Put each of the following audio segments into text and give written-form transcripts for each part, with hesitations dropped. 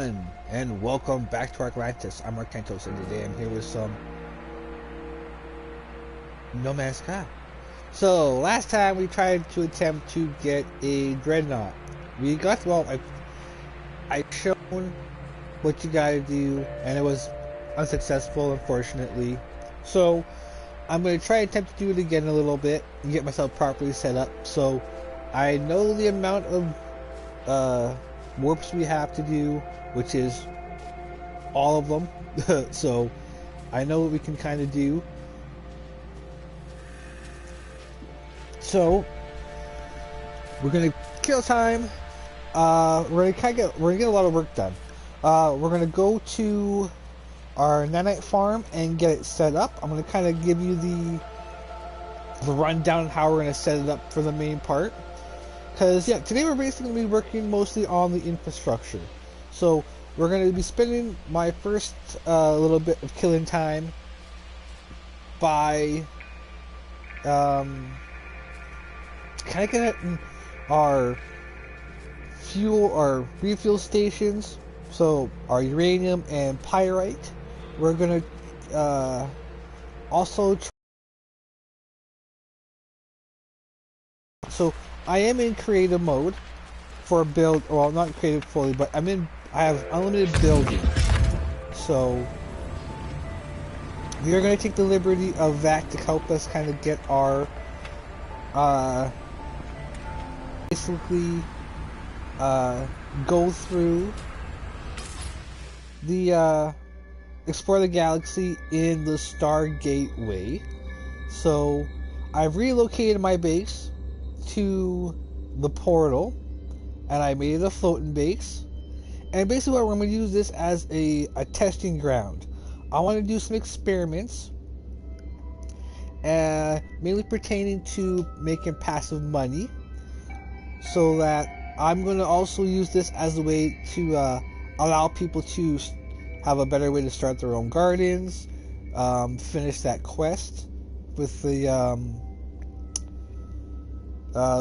everyone, and welcome back to Arkantos. I'm Arkantos, and today I'm here with some No Man's Sky. So, last time we tried to attempt to get a dreadnought. We got, well, I shown what you gotta do, and it was unsuccessful, unfortunately. So, I'm going to try and attempt to do it again a little bit, and get myself properly set up. So, I know the amount of, warps we have to do, which is all of them. So I know what we can kind of do. So we're gonna kill time. We're gonna get a lot of work done. We're gonna go to our nanite farm and get it set up. I'm gonna kind of give you the rundown on how we're gonna set it up for the main part. Because, yeah, today we're basically going to be working mostly on the infrastructure. So, we're going to be spending my first little bit of killing time by kind of getting our refuel stations. So, our uranium and pyrite. We're going to also... So, I am in creative mode for build, well, not creative fully, but I have unlimited building. So we are going to take the liberty of that to help us kind of get our basically go through the explore the galaxy in the Stardate way. So I've relocated my base to the portal, and I made it a floating base. And basically what I'm going to use this as a testing ground. I want to do some experiments, mainly pertaining to making passive money, so that I'm going to also use this as a way to allow people to have a better way to start their own gardens, finish that quest with the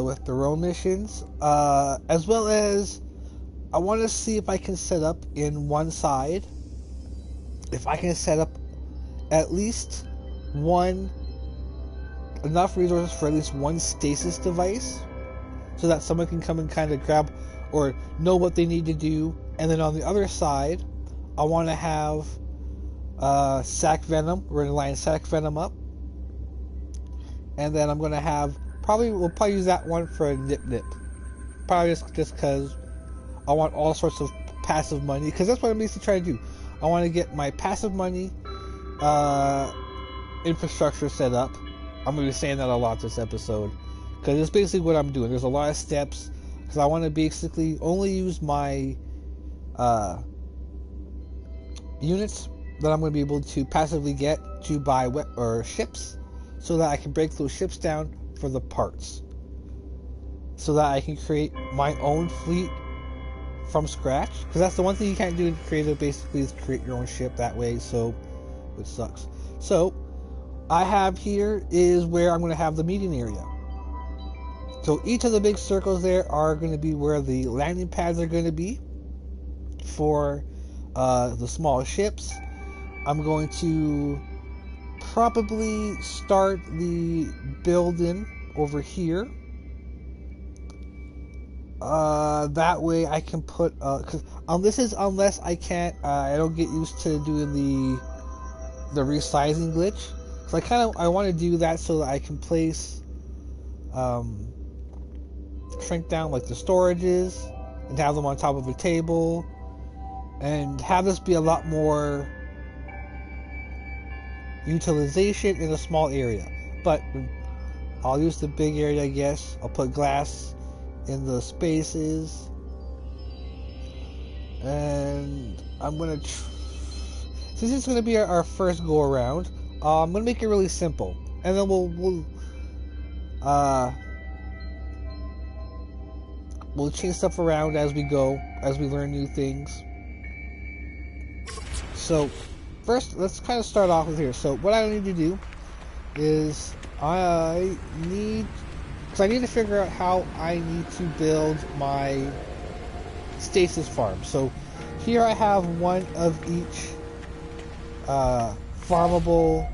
with their own missions, as well as I want to see if I can set up in one side, if I can set up at least enough resources for at least one stasis device, so that someone can come and kind of grab or know what they need to do. And then on the other side, I want to have sac venom. We're going to line sac venom up, and then I'm going to have we'll probably use that one for a nip. Probably just because I want all sorts of passive money, because that's what I'm basically trying to do. I want to get my passive money infrastructure set up. I'm going to be saying that a lot this episode, because it's basically what I'm doing. There's a lot of steps, because I want to basically only use my units that I'm going to be able to passively get to buy ships, so that I can break those ships down for the parts, so that I can create my own fleet from scratch. Because that's the one thing you can't do in creative, basically, is create your own ship that way, so it sucks. So I have here is where I'm going to have the meeting area. So each of the big circles there are going to be where the landing pads are going to be for the small ships. I'm going to probably start the building over here. That way I can put cause this is unless I can't I don't get used to doing the resizing glitch. So I want to do that so that I can place shrink down like the storages and have them on top of a table, and have this be a lot more utilization in a small area. But I'll use the big area, I guess. I'll put glass in the spaces, and I'm gonna since it's gonna be our first go around, I'm gonna make it really simple, and then we'll change stuff around as we go, as we learn new things. So first, let's kind of start off with here. So what I need to do is I need to figure out how I need to build my stasis farm. So here I have one of each farmable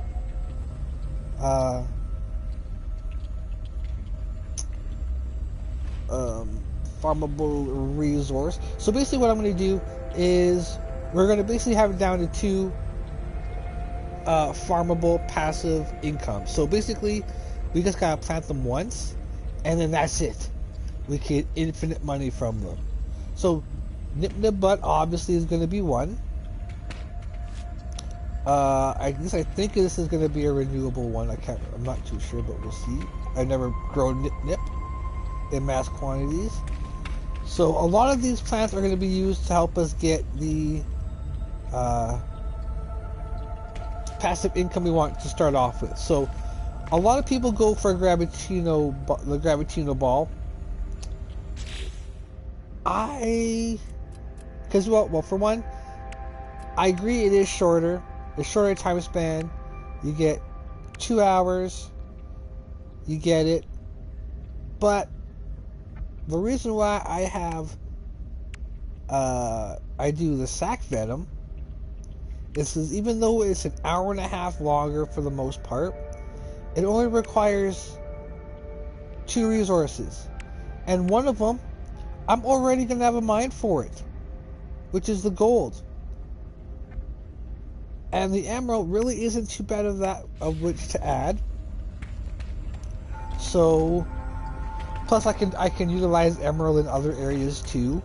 farmable resource. So basically what I'm going to do is we're going to basically have it down to 2 farmable passive income. So basically we just gotta plant them once and then that's it. We get infinite money from them. So Nip Nip Butt obviously is going to be one. I think this is going to be a renewable one. I'm not too sure, but we'll see. I've never grown Nip Nip in mass quantities. So a lot of these plants are going to be used to help us get the passive income we want to start off with. So a lot of people go for the Gravitino ball. Well, for one, I agree it is shorter. It's shorter time span. You get 2 hours. You get it. But the reason why I do the sac venom is even though it's an hour and a half longer for the most part, it only requires 2 resources. And one of them, I'm already going to have a mine for it, which is the gold. And the emerald really isn't too bad of which to add. So, plus I can utilize emerald in other areas too.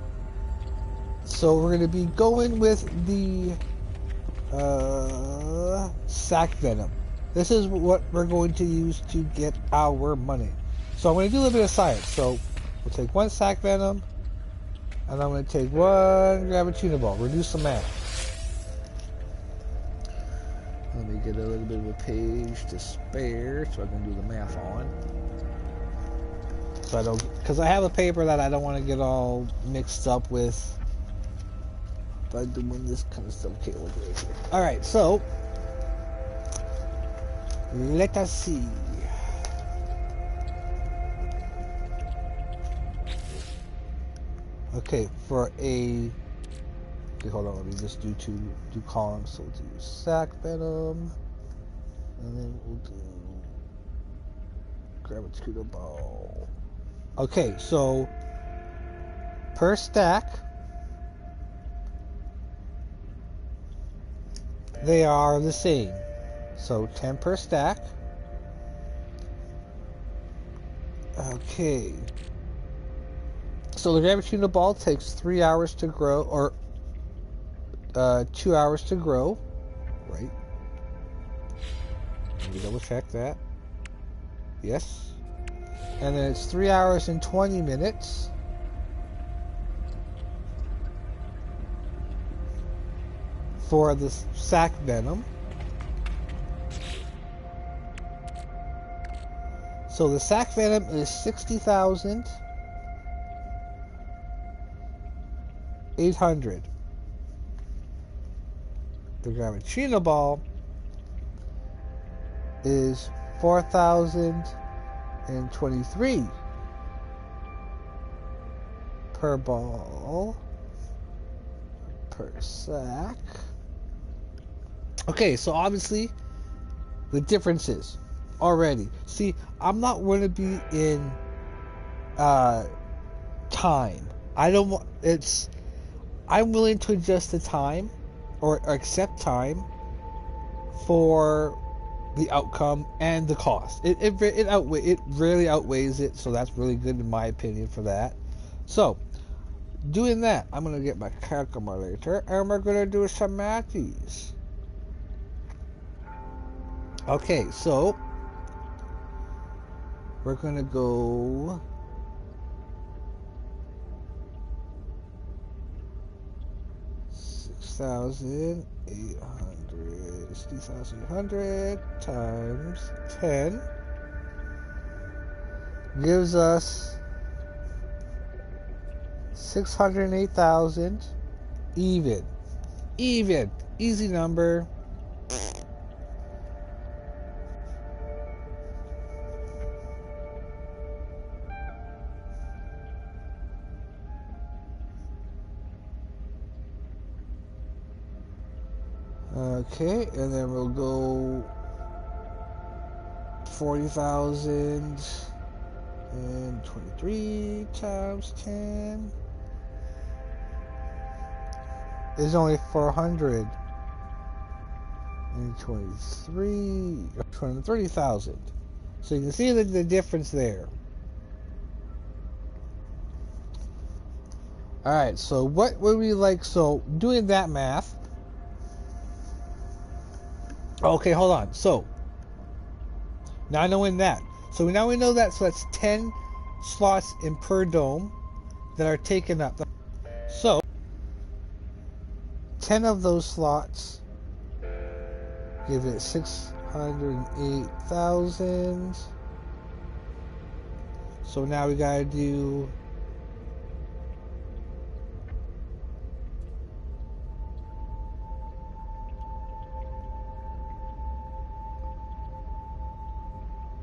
So we're going to be going with the sac venom. This is what we're going to use to get our money. So I'm going to do a little bit of science. So we'll take 1 sac venom, and I'm going to take 1 Gravitino ball. Reduce the math. Let me get a little bit of a page to spare so I can do the math on. So I don't, because I have a paper that I don't want to get all mixed up with by doing this kind of stuff. Okay, we'll do it here. Alright, so let us see. Okay, okay, hold on, let me just do 2 columns. So we'll do sac venom, and then we'll do Gravitino ball. Okay, so per stack, they are the same. So 10 per stack. Okay. So the Gravitino ball takes 3 hours to grow, or 2 hours to grow, right? Let me double check that. Yes. And then it's 3 hours and 20 minutes. For the sac venom. So the sac venom is 60,800. The Gravitino ball is 4,023 per ball per sack. Okay, so obviously the differences already. See, I'm not going to be in time. I'm willing to adjust the time or accept time for the outcome and the cost. It really outweighs it, so that's really good in my opinion for that. So, doing that, I'm gonna get my calculator and we're gonna do some mathies. Okay, so we're gonna go 6,800 times 10 gives us 608,000 even, easy number. Okay, and then we'll go 40,000 and 23 times 10 is only 430,000. So you can see the difference there. Alright, so what would we like? So doing that math. Okay, hold on. So now knowing that. So now we know that. So that's 10 slots in per dome that are taken up. So 10 of those slots give it 608,000. So now we gotta do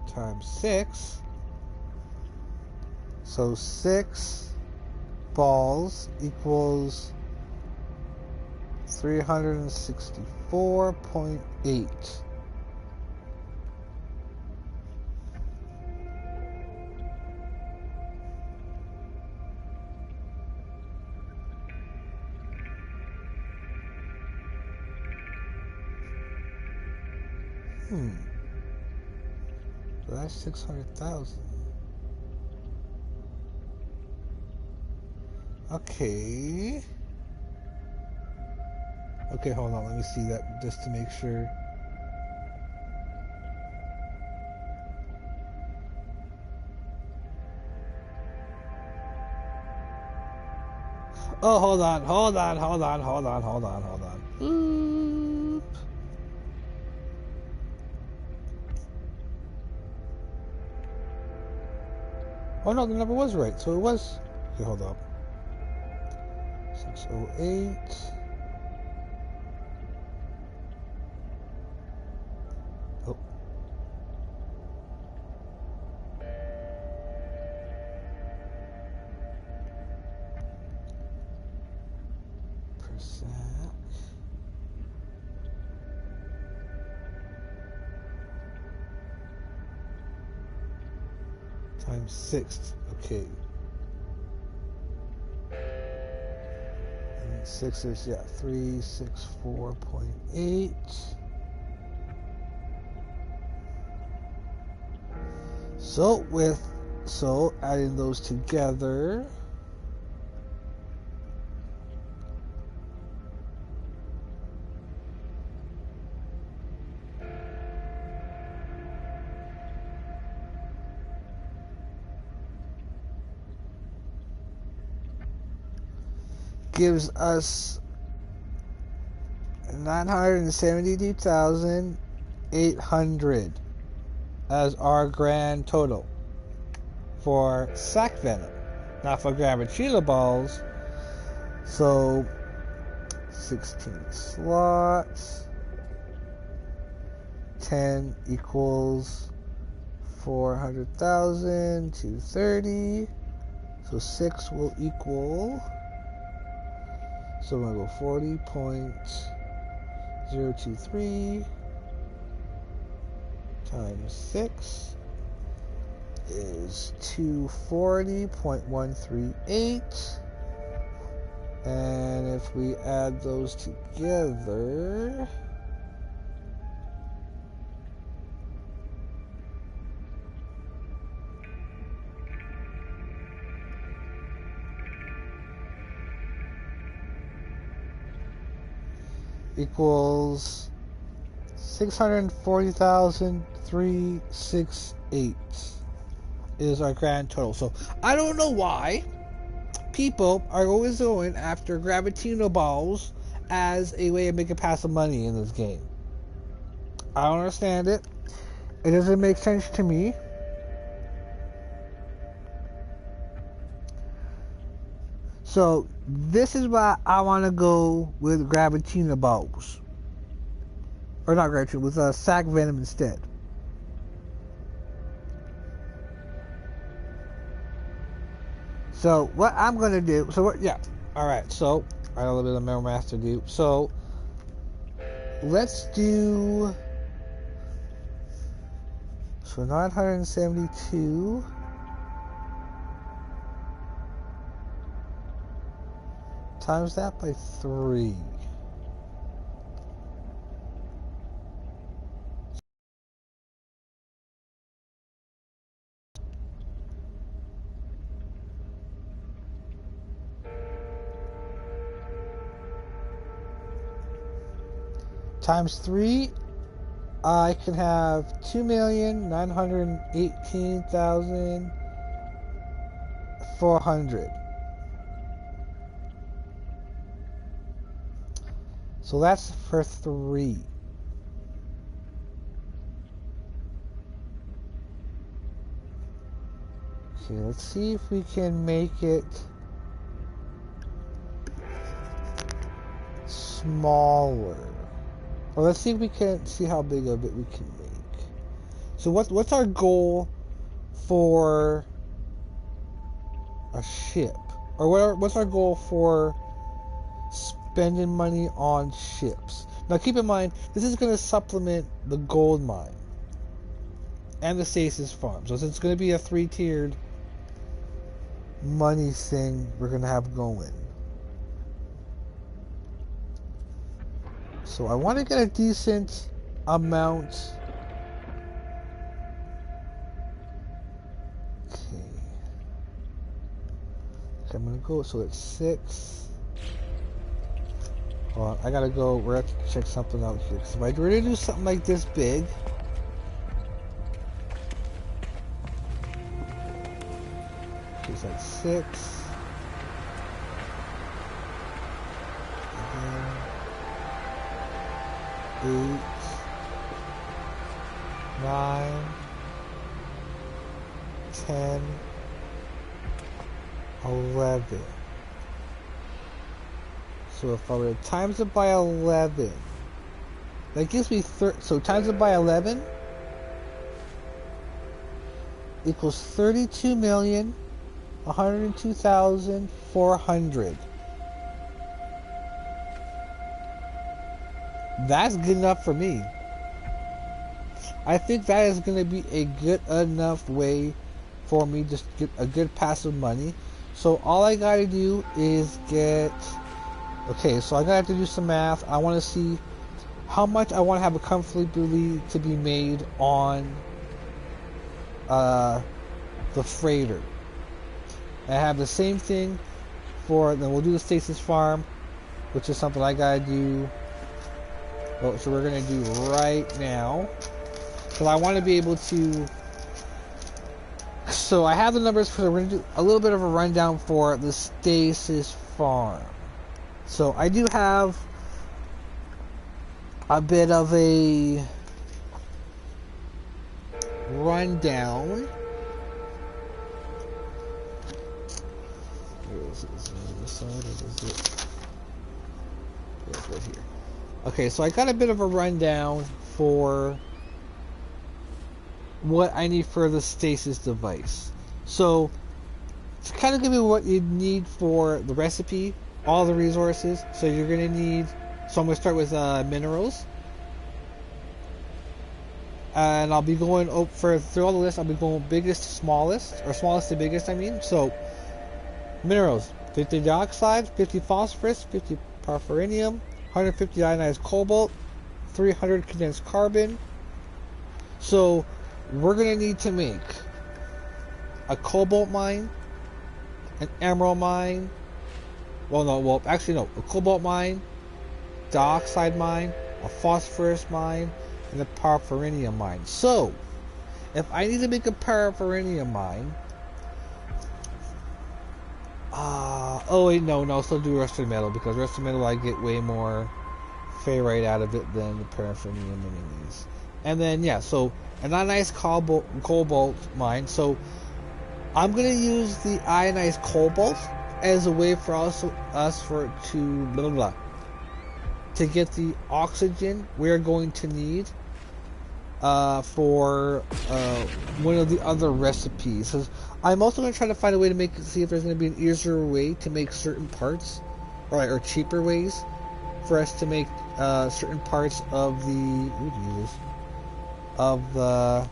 times 6. So 6 balls equals 364.8. So that's 600,000. Okay. Okay, hold on. Let me see that just to make sure. Oh, hold on. Oop. Oh no, the number was right. So it was. Okay, hold up. 608. Oh. Percent. Times 6. Okay. And 6 is, 364.8. So adding those together, gives us 972,800 as our grand total for sack venom. Now for Gravitino balls, so 16 slots, 10 equals 400,000, 230, so 6 will equal, so we're going to go 40.023 times 6 is 240.138, and if we add those together, equals 640,368 is our grand total. So I don't know why people are always going after Gravitino balls as a way of making passive money in this game. I don't understand it. It doesn't make sense to me. So this is why I want to go with Gravitino balls. Or not Gravitino, with sack venom instead. So what I'm going to do, alright, so I have a little bit of memory master do. So let's do... So 972 times that by 3. Times 3, I can have 2,918,400. So that's for 3. Okay, let's see if we can make it smaller. Or let's see if we can see how big of it we can make. So what's our goal for a ship? Or what's our goal for spending money on ships? Now keep in mind, this is going to supplement the gold mine and the stasis farm. So it's going to be a 3-tiered money thing we're going to have going. So I want to get a decent amount. Okay. I'm going to go, so it's 6. Hold on, I got to go, we're going to have to check something out here. Because if I were to do something like this big, okay, so that's 6. 8, 9, 10, 11. So if I were to times it by 11, that gives me so times it by 11 equals 32,102,400. That's good enough for me. I think that is going to be a good enough way for me to get a good passive money. So all I got to do is get... Okay, so I'm going to have to do some math. I want to see how much I want to have a comfortably to be made on the freighter. And I have the same thing for... Then we'll do the stasis farm, which is something I got to do. Well, so we're going to do right now. Because I want to be able to... So I have the numbers for... We're going to do a little bit of a rundown for the stasis farm. So I do have a bit of a rundown. Where is it? Is it on the side or is it? Yeah, it's right here. Okay, so I got a bit of a rundown for what I need for the stasis device. So, to kind of give you what you need for the recipe, all the resources, so you're going to need... So I'm going to start with minerals. And I'll be going through all the lists, I'll be going biggest to smallest, or smallest to biggest, I mean. So, minerals, 50 dioxide, 50 phosphorus, 50 porphyrium, 150 ionized cobalt, 300 condensed carbon. So we're going to need to make a cobalt mine, an emerald mine, a cobalt mine, dioxide mine, a phosphorus mine, and a porphyrium mine. So if I need to make a porphyrium mine, oh wait, no, still do rusted metal, because rusted metal I get way more ferrite out of it than the porphyrium minis. And then yeah, so an ionized cobalt mine. So I'm gonna use the ionized cobalt as a way for us to get the oxygen we're going to need for one of the other recipes. I'm also going to try to find a way to see if there's going to be an easier way to make certain parts, or cheaper ways for us to make certain parts of the of the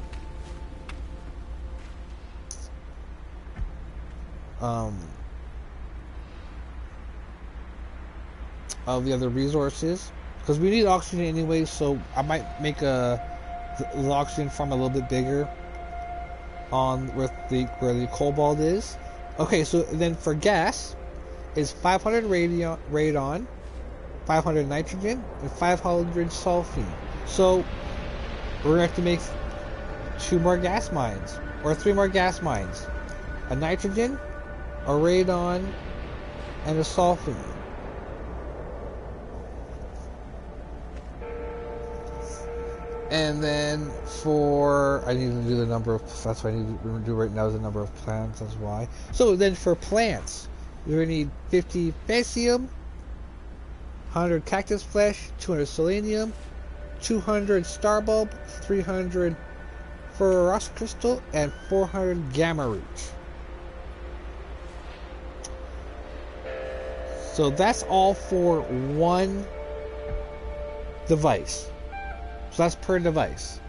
of the other resources, because we need oxygen anyway. So I might make the oxygen farm a little bit bigger on where the cobalt is. Okay, so then for gas is 500 radon, 500 nitrogen, and 500 sulfine. So we're gonna have to make 2 more gas mines or 3 more gas mines: a nitrogen, a radon, and a sulfine. And then I need to do the number of, that's what I need to do right now, is the number of plants, that's why. So then for plants, we're going to need 50 Facium, 100 cactus flesh, 200 selenium, 200 star bulb, 300 ferrous crystal, and 400 gamma root. So that's all for one device. So that's per device.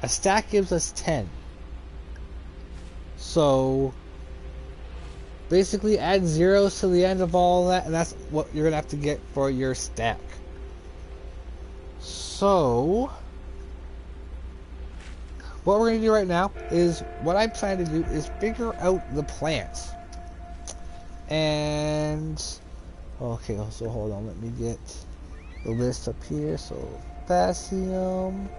A stack gives us 10. So basically add zeros to the end of all that, and that's what you're gonna have to get for your stack. So what we're gonna do right now is, what I'm trying to do is figure out the plants. And okay, so hold on, let me get the list up here. So Facium,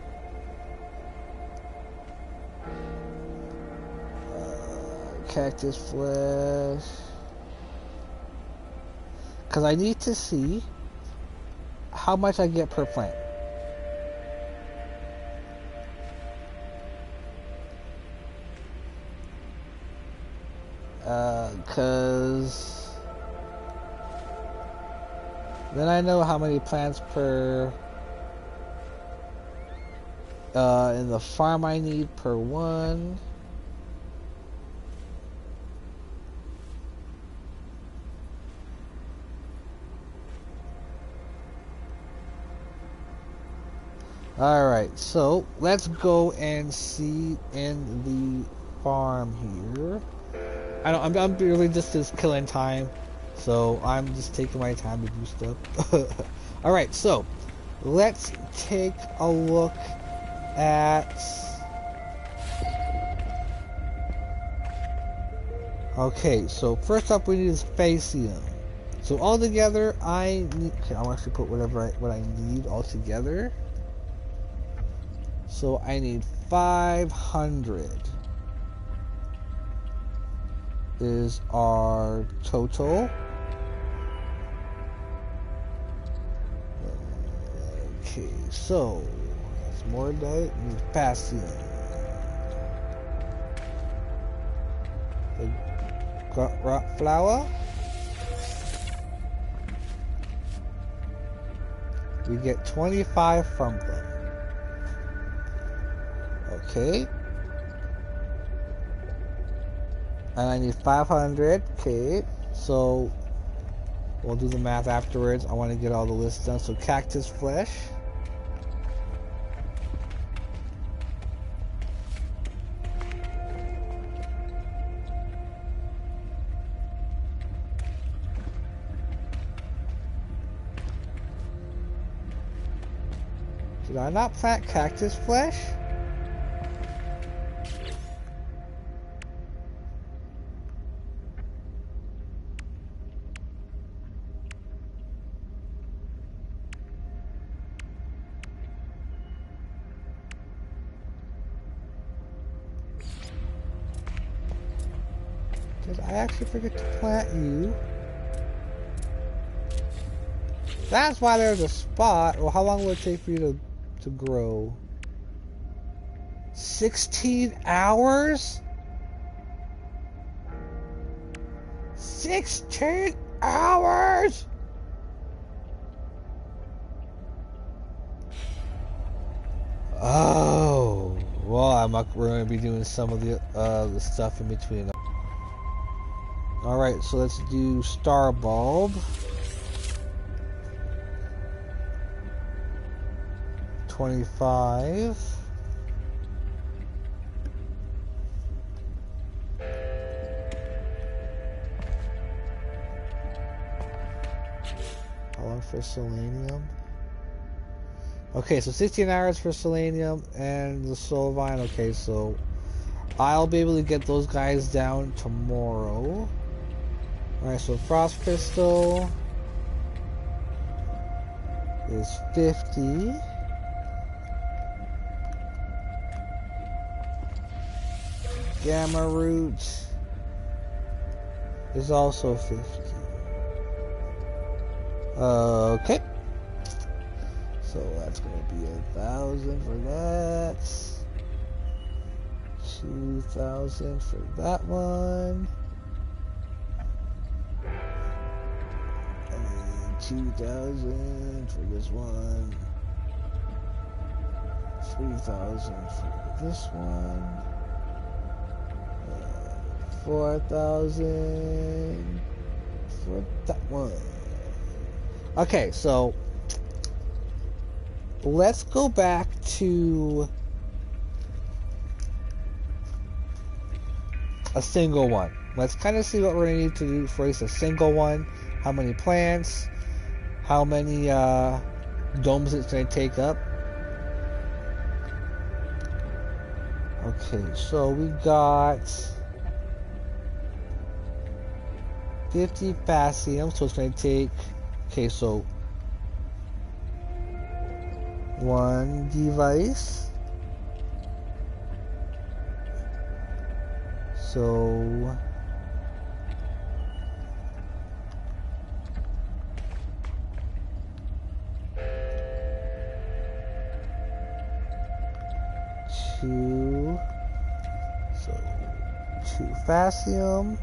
cactus flesh, because I need to see how much I get per plant. Because then I know how many plants per in the farm I need per one. Alright, so let's go and see in the farm here. I'm really just killing time, so I'm just taking my time to do stuff. Alright, so let's take a look at... Okay, so first up we need is Facium. So all together I need... Okay, I'll actually put what I need all together. So I need 500 is our total. Okay, so that's more diet and potassium. The rock flour. We get 25 from them. Okay. And I need 500. Okay. So we'll do the math afterwards. I want to get all the lists done. So cactus flesh. Did I not plant cactus flesh? Did I actually forget to plant you? That's why there's a spot. Well, how long will it take for you to grow? 16 hours? 16 hours? Oh, well, we're going to be doing some of the stuff in between. Alright, so let's do Star Bulb. 25. How long for selenium? Okay, so 16 hours for selenium and the soul vine. Okay, so I'll be able to get those guys down tomorrow. Alright, so frost crystal is 50. Gamma root is also 50. Okay. So that's going to be 1,000 for that. 2,000 for that one. And 2,000 for this one. 3,000 for this one. 4,000 for that one. Okay, so let's go back to a single one. Let's kind of see what we're going to need to do for a single one. How many plants, how many domes it's going to take up. Okay, so we got 50 Facium, so it's going to take, okay, so one device. So two Facium.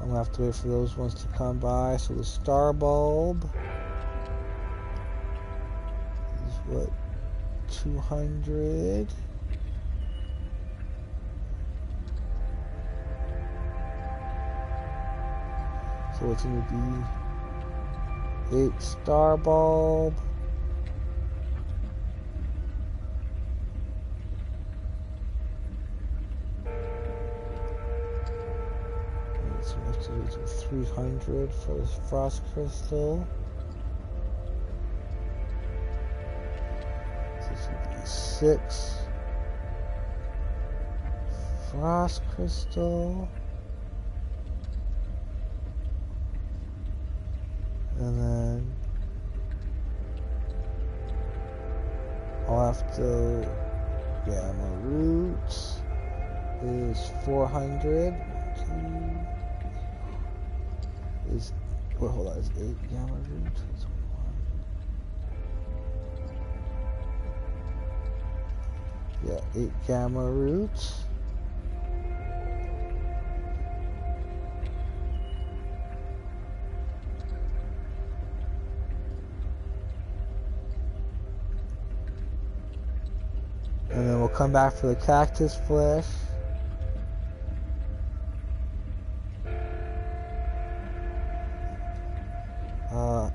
I'm gonna have to wait for those ones to come by. So the star bulb is what, 200. So it's gonna be 8 star bulb. So we have to do 300 for this frost crystal. So this would be 6 frost crystal. And then I'll have to, gamma root is 400. Is, wait, hold on, is 8 gamma root? Is 100. Yeah, 8 gamma roots. And then we'll come back for the cactus flesh.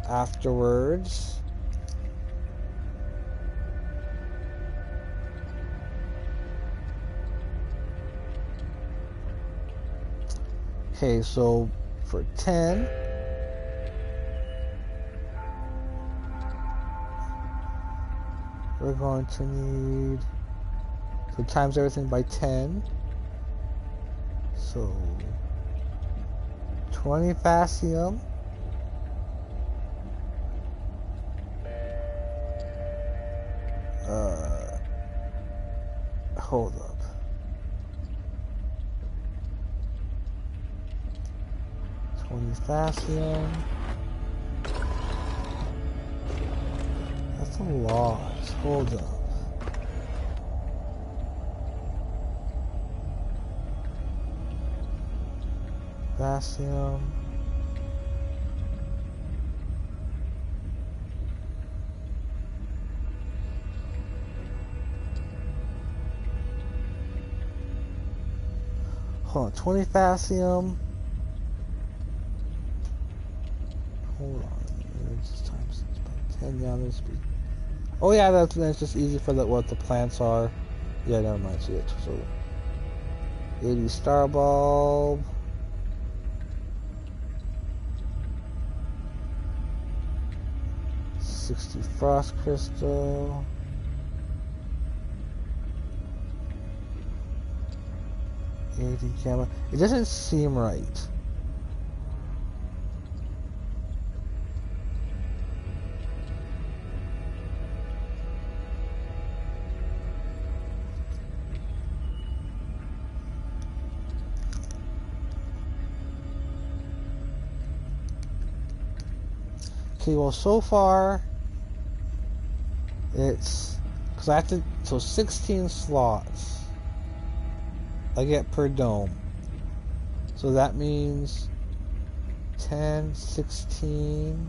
Afterwards. Okay, so for 10, we're going to need, so times everything by 10. So 20 Facium. Hold up. Facium. That's a lot. Hold up. Facium. Hold on, 20 Facium. hold on. It's times 10. Yeah, let's be. Oh yeah, that's just easy for what the plants are. Yeah, never mind. See it. So 80 star bulb. 60 frost crystal. 80 camera. It doesn't seem right. Okay, well, so far it's because I have to, so 16 slots I get per dome, so that means 10, 16.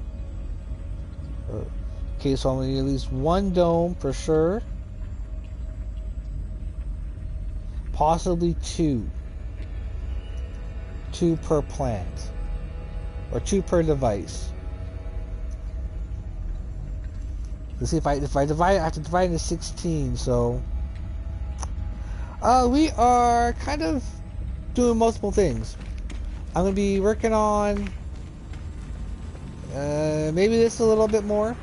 Okay, so I'm gonna need at least one dome for sure, possibly two per plant, or two per device. Let's see if I divide. I have to divide into 16. So we are kind of doing multiple things. I'm gonna be working on maybe this a little bit more.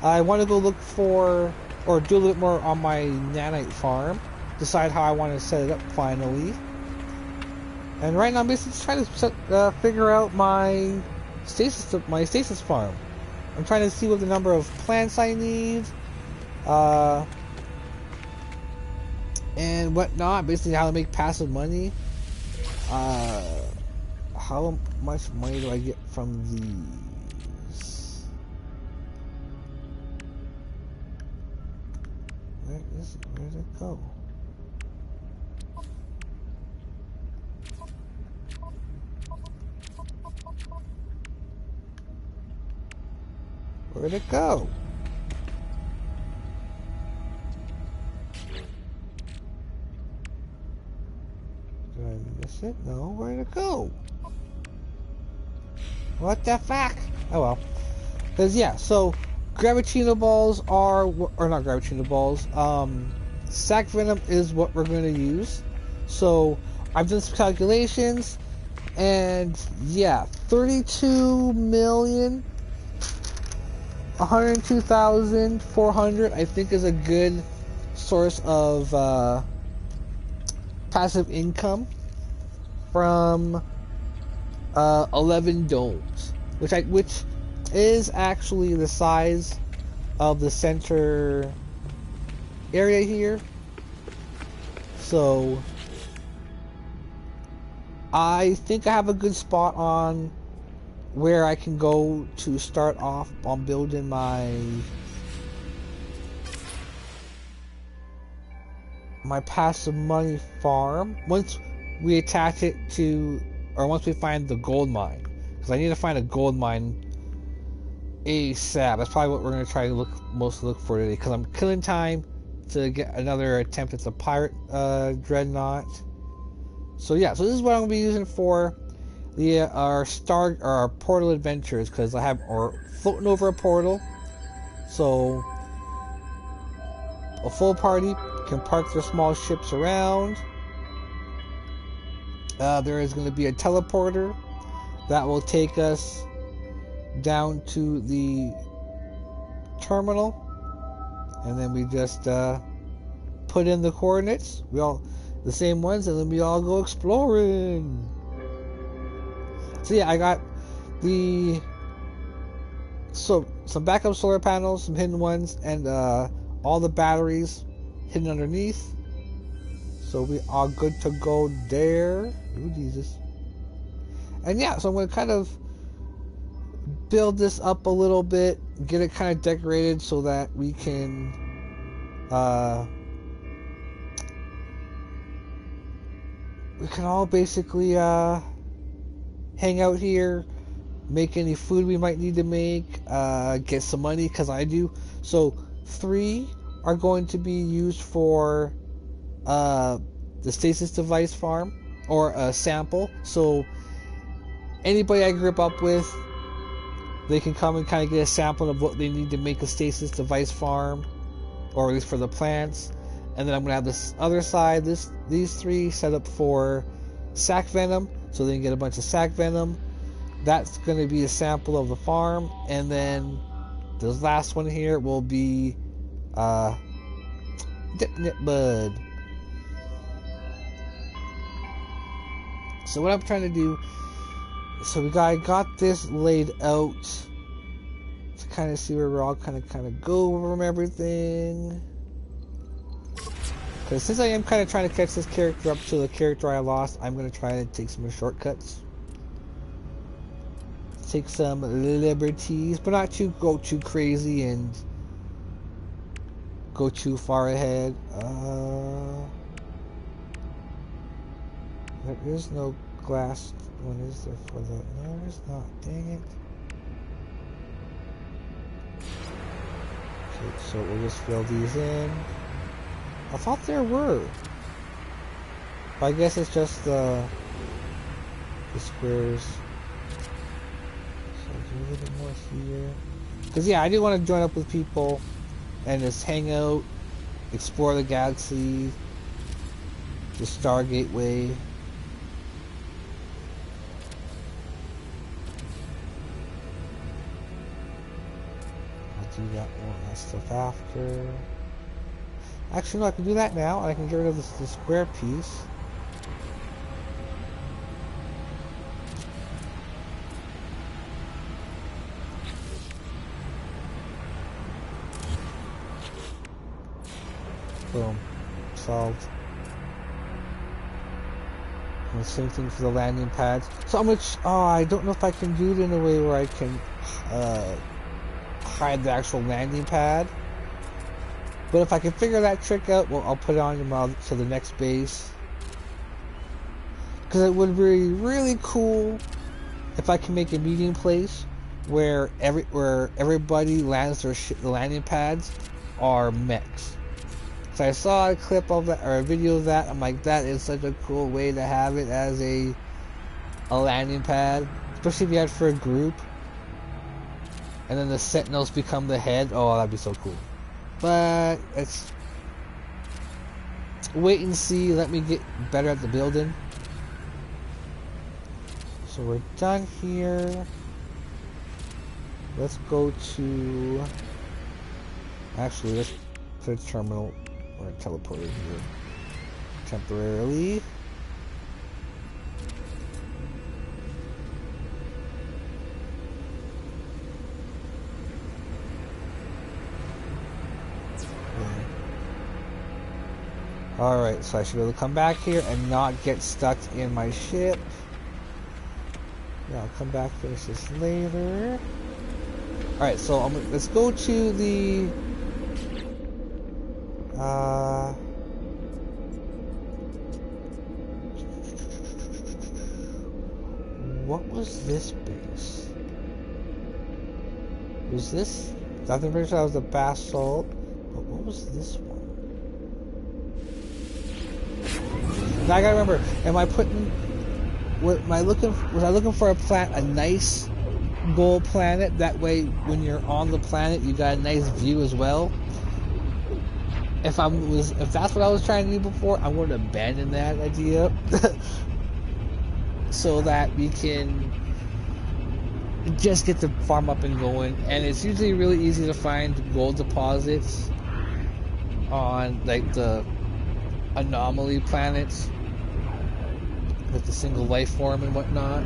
I want to go look for or do a little bit more on my nanite farm. Decide how I want to set it up finally. And right now I'm basically just trying to figure out my stasis farm. I'm trying to see what the number of plants I need, and whatnot. Basically, how to make passive money. How much money do I get from these? Where did it go? Where'd it go? Did I miss it? No, where'd it go? What the fuck? Oh well. Because yeah, so Gravitino balls are, or not Gravitino balls, sac venom is what we're going to use. So I've done some calculations, and yeah, 32 million 102,400 I think is a good source of passive income from 11 domes, which is actually the size of the center area here. So I think I have a good spot on where I can go to start off on building my passive money farm once we attach it to, or once we find the gold mine, because I need to find a gold mine ASAP. That's probably what we're going to try to look for today, because I'm killing time to get another attempt at the pirate dreadnought. So yeah, so this is what I'm going to be using for our portal adventures, because I have floating over a portal, so a full party can park their small ships around. There is going to be a teleporter that will take us down to the terminal, and then we just put in the coordinates, the same ones, and then we all go exploring. So yeah, I got some backup solar panels, some hidden ones, and all the batteries hidden underneath. So we are good to go there. Ooh, Jesus. And yeah, so I'm going to kind of build this up a little bit, get it kind of decorated so that we can all basically hang out here, make any food we might need to make, get some money, because I do. So 3 are going to be used for the stasis device farm, or a sample. So anybody I group up with, they can come and kind of get a sample of what they need to make a stasis device farm, or at least for the plants. And then I'm gonna have this other side, these three set up for sac venom, so they can get a bunch of sac venom. That's gonna be a sample of the farm, and then this last one here will be Dipnip Bud. So what I'm trying to do, so I got this laid out to kind of see where we're all kind of go from everything. Because since I am kind of trying to catch this character up to the character I lost, I'm going to try and take some shortcuts. Take some liberties, but not to go too crazy and go too far ahead. There is no glass one, is there, for the... No, there's not. Dang it. Okay, so we'll just fill these in. I thought there were. But I guess it's just the squares. So I'll do a little bit more here. Because, yeah, I do want to join up with people and just hang out, explore the galaxy, the Stargate way. Do that one, that stuff after. Actually, no, I can do that now. I can get rid of the square piece. Boom. Solved. And the same thing for the landing pads. So I'm gonna. I don't know if I can do it in a way where I can hide the actual landing pad. But if I can figure that trick out, well, I'll put it on to the next base. Because it would be really cool if I can make a meeting place where everybody lands the landing pads are mechs. So I saw a clip of that, or a video of that. I'm like, that is such a cool way to have it as a landing pad, especially if you had for a group. And then the Sentinels become the head. Oh, that'd be so cool. But it's wait and see. Let me get better at the building. So we're done here. Let's go to. Actually, let's put a terminal or a teleporter here temporarily. Alright, so I should be able to come back here and not get stuck in my ship. Yeah, I'll come back, finish this later. Alright, so let's go to the... what was this base? Was this... I think that was the basalt. But what was this one? Now I gotta remember, was I looking for a nice gold planet? That way, when you're on the planet, you got a nice view as well. If that's what I was trying to do before, I would abandon that idea, so that we can just get the farm up and going. And it's usually really easy to find gold deposits on like the anomaly planets with the single life form and whatnot.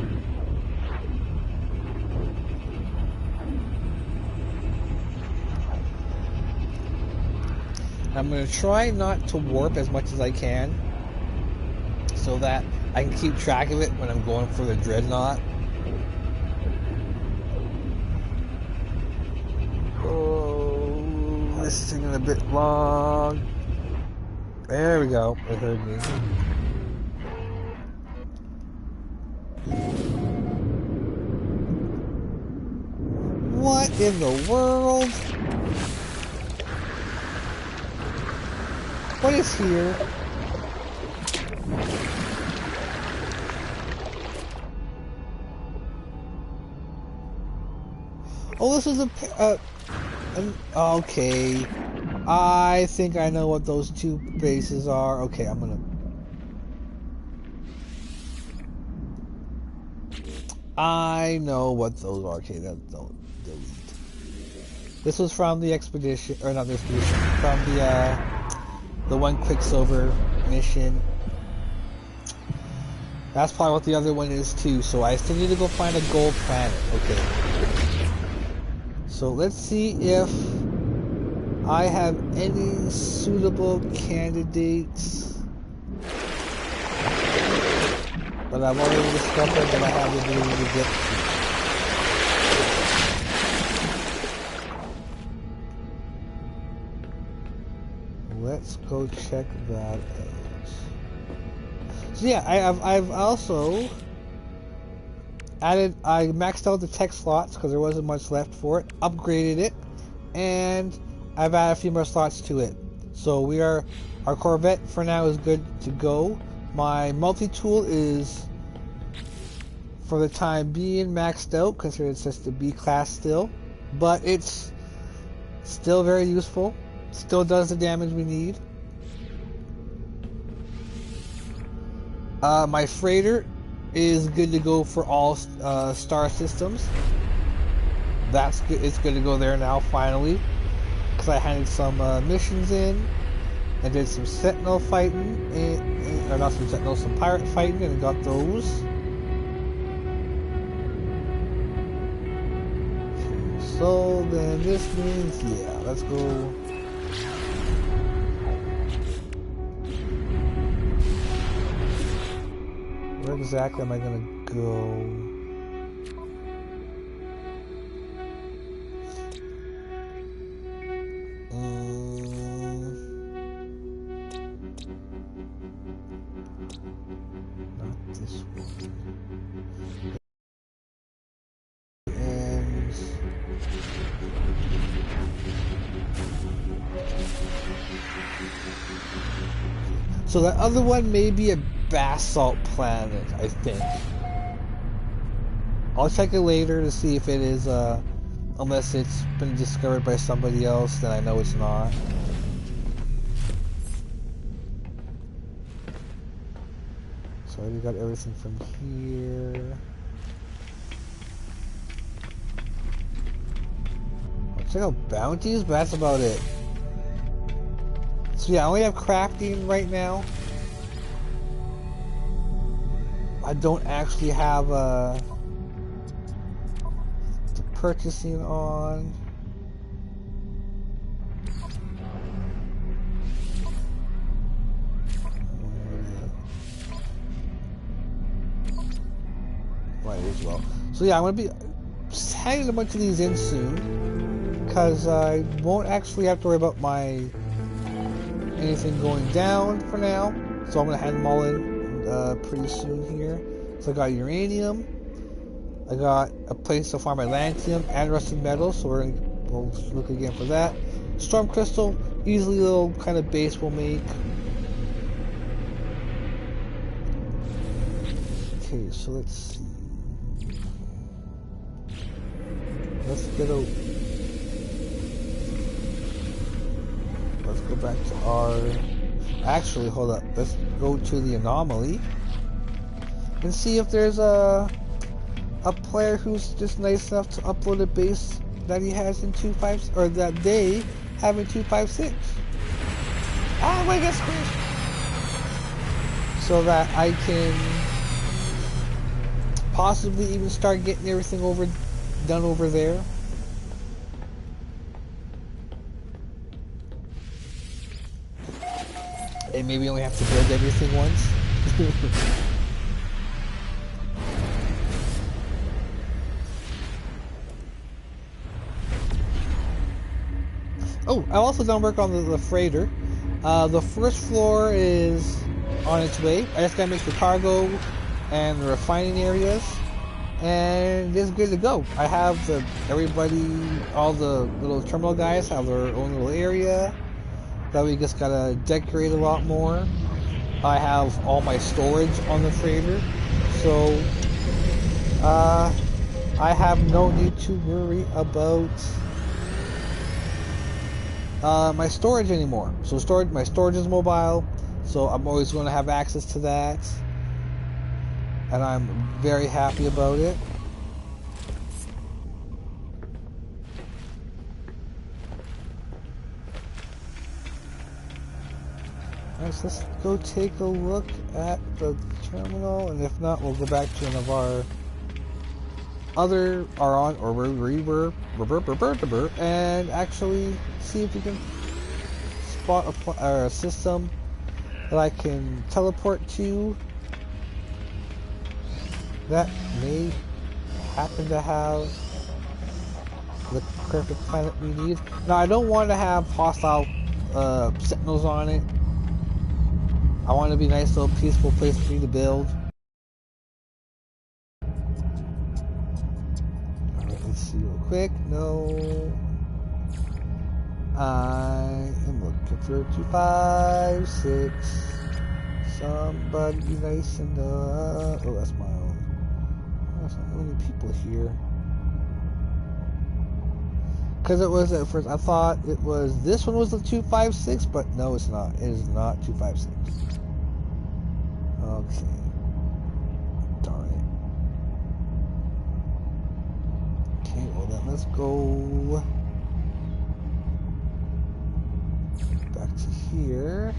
I'm going to try not to warp as much as I can so that I can keep track of it when I'm going for the dreadnought. Oh, this is taking a bit long. There we go. It heard me. What in the world? What is here? Oh, this is okay. I think I know what those two bases are. Okay, I'm gonna... I know what those are. Okay, don't delete. This was from the expedition, or not the expedition, from the one Quicksilver mission. That's probably what the other one is too, so I still need to go find a gold planet. Okay. So let's see if I have any suitable candidates. But I've already discovered that I have the ability to get to. Let's go check that out. So yeah, I've also added, I maxed out the tech slots because there wasn't much left for it, upgraded it, and I've added a few more slots to it. So our Corvette for now is good to go. My multi-tool is, for the time being, maxed out, considering it's just a B class still, but it's still very useful, still does the damage we need. My freighter is good to go for all star systems. That's good. It's good to go there now, finally, because I handed some missions in. I did some Sentinel fighting, or not some Sentinel, some pirate fighting, and got those. Okay, so then this means, yeah, let's go. Where exactly am I gonna go? Not this one. And so that other one may be a basalt planet, I think. I'll check it later to see if it is, unless it's been discovered by somebody else, then I know it's not. So I already got everything from here. I'll check out bounties, but that's about it. So yeah, I only have crafting right now. I don't actually have the purchasing on. Might as well. So yeah, I'm gonna be handing a bunch of these in soon, because I won't actually have to worry about anything going down for now. So I'm gonna hand them all in pretty soon here. So I got uranium, I got a place to farm atlantium and rusted metal, so we'll look again for that. Storm crystal, easily little kind of base we'll make. Okay, so let's see. Let's go back to our... Actually, hold up. Let's go to the anomaly and see if there's a player who's just nice enough to upload a base that he has in 2.5, or that they have in 2.56. Ah, I'm gonna get squished. So that I can possibly even start getting everything done over there. And maybe only have to build everything once. Oh, I've also done work on the freighter. The first floor is on its way. I just gotta make the cargo and the refining areas, and it's good to go. I have all the little terminal guys have their own little area. That we just gotta decorate a lot more. I have all my storage on the freighter, so I have no need to worry about my storage anymore. So my storage is mobile, so I'm always going to have access to that, and I'm very happy about it. Let's go take a look at the terminal, and if not, we'll go back to one of our other and actually see if we can spot a system that I can teleport to that may happen to have the perfect planet we need. Now, I don't want to have hostile sentinels on it. I want it to be a nice little peaceful place for me to build. Alright, let's see real quick. No. I am looking for 256. Somebody be nice and oh, that's my own. There's not many people here. Because it was at first, I thought it was, this one was the 256, but no, it's not. It is not 256. Okay. Darn it. Okay, well then let's go back to here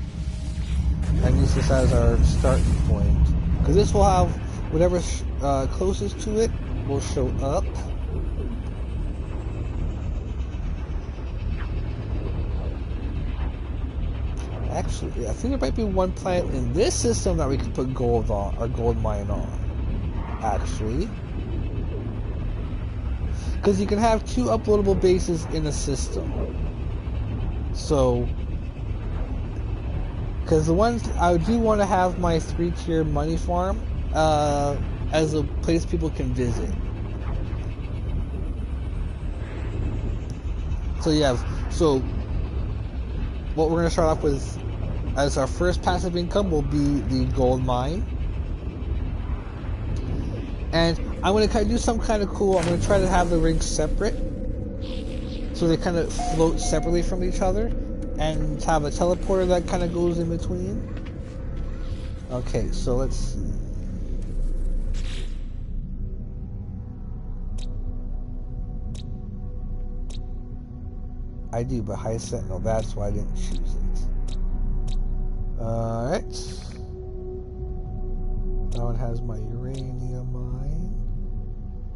and use this as our starting point. Because this will have whatever's closest to it will show up. Actually, I think there might be one planet in this system that we could put gold on, or gold mine on. Actually. Because you can have 2 uploadable bases in a system. So, because the ones, I do want to have my 3-tier money farm as a place people can visit. So yeah, so what we're going to start off with as our first passive income will be the gold mine. And I'm going to kind of do some kind of cool, I'm going to try to have the rings separate. So they kind of float separately from each other. And have a teleporter that kind of goes in between. Okay, so let's see. I do, but high sentinel, that's why I didn't choose it. Alright. That one has my uranium mine.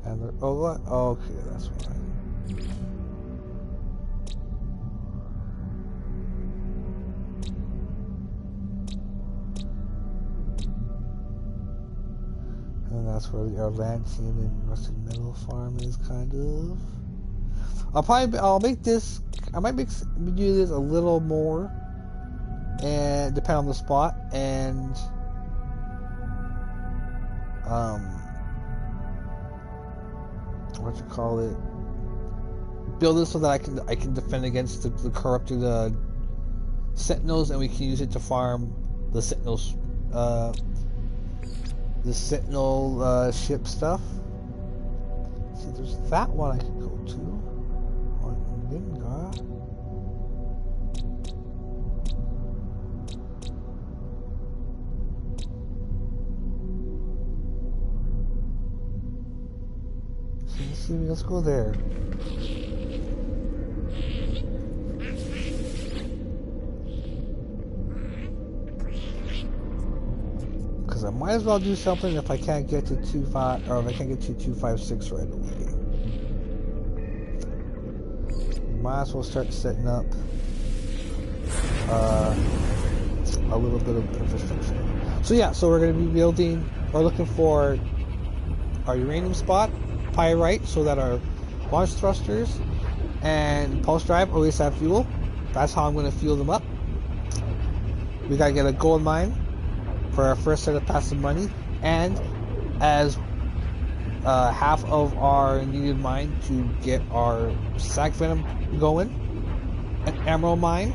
And the, oh, what? Oh, okay, that's why. And that's where the Atlantean and rusted metal farm is, kind of. I'll make this, I might do this a little more, and depend on the spot, and what you call it, build it so that I can defend against the corrupted sentinels, and we can use it to farm the sentinels, the sentinel ship stuff. See, there's that one I can go to. See, let's go there. Because I might as well do something if I can't get to 2.5, or if I can't get to 2.56 right away. Might as well start setting up a little bit of infrastructure. So yeah, so we're going to be building, or looking for our uranium spot, pyrite, so that our launch thrusters and pulse drive always have fuel. That's how I'm going to fuel them up. We got to get a gold mine for our first set of passive money, and as half of our needed mine to get our sac venom going, an emerald mine,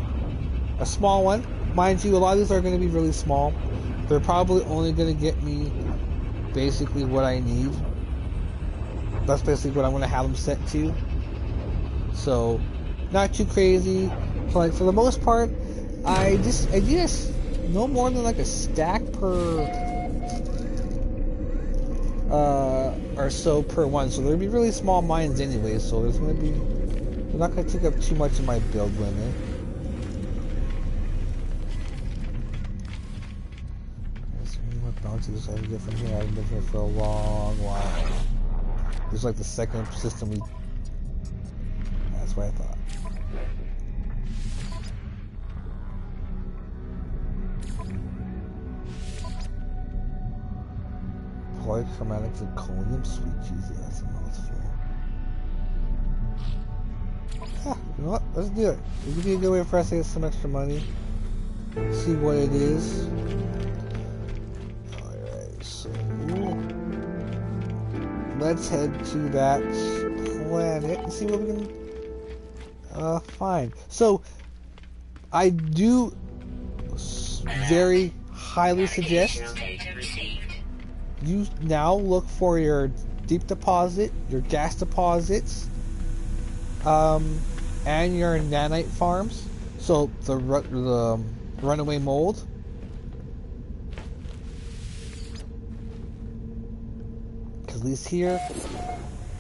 a small one. Mind you, a lot of these are going to be really small. They're probably only going to get me basically what I need. That's basically what I'm going to have them set to. So, not too crazy. So, like, for the most part, I just no more than like a stack per or so per one. So there'll be really small mines anyway. So they're not going to take up too much of my build limit. There's any more bounties I can get from here. I've been here for a long while. This is like the second system we. That's what I thought. Polychromatic zirconium, sweet Jesus, that's a mouthful. Yeah, you know what? Let's do it. It would be a good way for us to get some extra money. See what it is. Alright, so let's head to that planet and see what we can find. So I do very highly suggest you now look for your deep deposit, your gas deposits, and your nanite farms. So the runaway mold. At least here,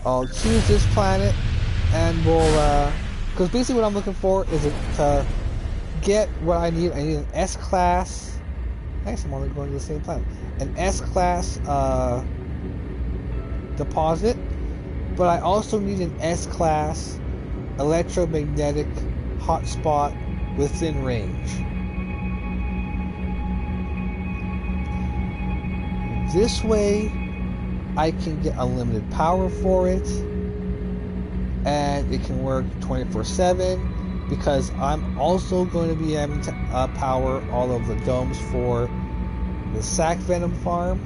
I'll choose this planet, and we'll because basically what I'm looking for is to get what I need. I need an S-class. Nice, I'm only going to the same planet. An S-class deposit, but I also need an S-class electromagnetic hotspot within range. This way, I can get unlimited power for it, and it can work 24/7. Because I'm also going to be having to power all of the domes for the sac venom farm,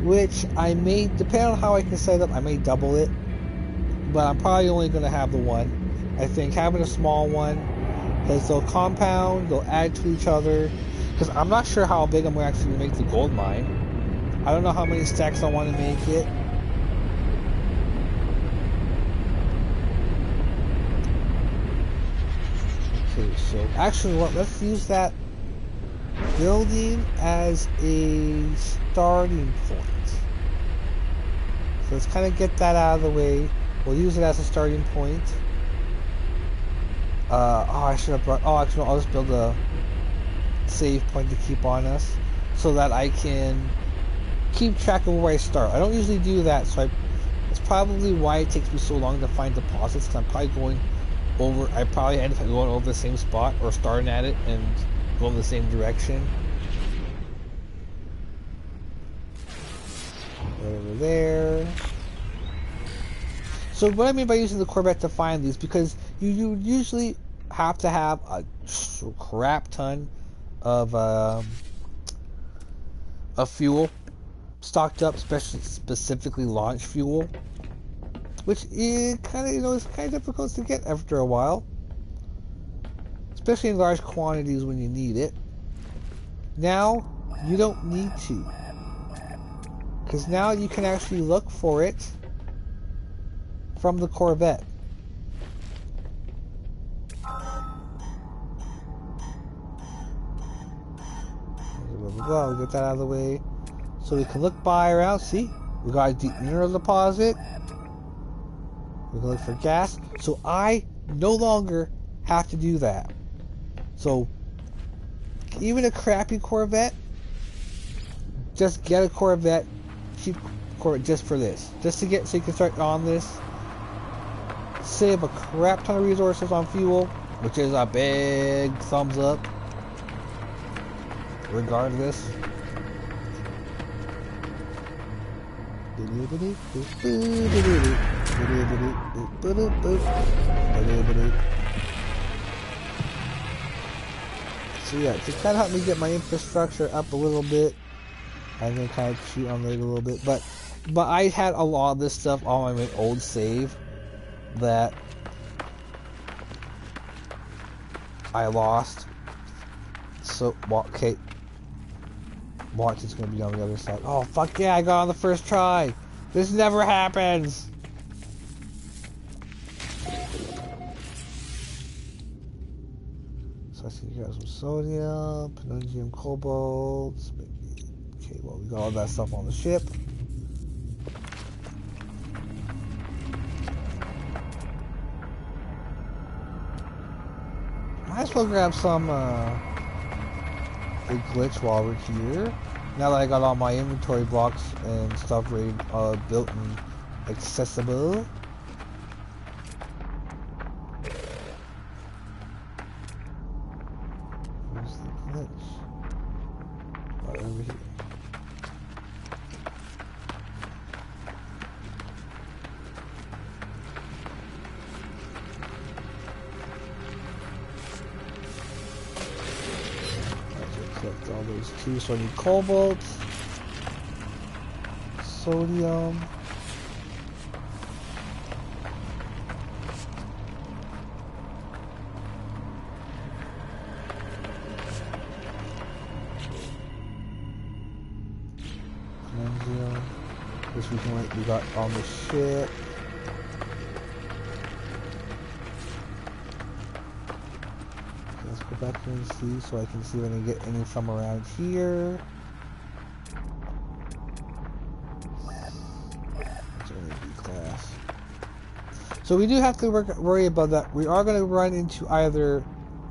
which I may, depending on how I can set it up, I may double it, but I'm probably only going to have the one. I think having a small one, because they'll compound, they'll add to each other, because I'm not sure how big I'm going to actually make the gold mine. I don't know how many stacks I want to make it. Okay, so actually, let's use that building as a starting point. So let's kind of get that out of the way. We'll use it as a starting point. I should have brought. Oh, actually, no, I'll just build a save point to keep on us, so that I can keep track of where I start. I don't usually do that, so it's probably why it takes me so long to find deposits. Because I'm probably going over. I probably end up going over the same spot or starting at it and going the same direction. Right over there. So what I mean by using the Corvette to find these, because you usually have to have a crap ton of fuel stocked up, specifically launch fuel, which is kind of is kind of difficult to get after a while, especially in large quantities when you need it. Now you don't need to, because now you can actually look for it from the Corvette. Blah, we get that out of the way, so we can look around. See, we got a deep mineral deposit. We can look for gas. So I no longer have to do that. So even a crappy Corvette, just get a Corvette, cheap Corvette, just for this, just to get so you can start on this. Save a crap ton of resources on fuel, which is a big thumbs up. Regardless. So yeah, to kind of help me get my infrastructure up a little bit, I'm gonna kind of cheat on it a little bit, but I had a lot of this stuff on my old save that I lost. So, well, okay. Watch, it's gonna be on the other side. Oh, fuck yeah, I got on the first try! This never happens! So I see you got some sodium, palladium, cobalt. Okay, well, we got all that stuff on the ship. Might as well grab some big glitch while we're here. Now that I got all my inventory blocks and stuff ready, built and accessible. Where's the glitch? Right over here. Collect all those too. So I need cobalt, sodium, magnesium. This we got on the ship. Let's go back here and see, so I can see if I can get any from around here. It's only B class. So we do have to worry about that. We are going to run into either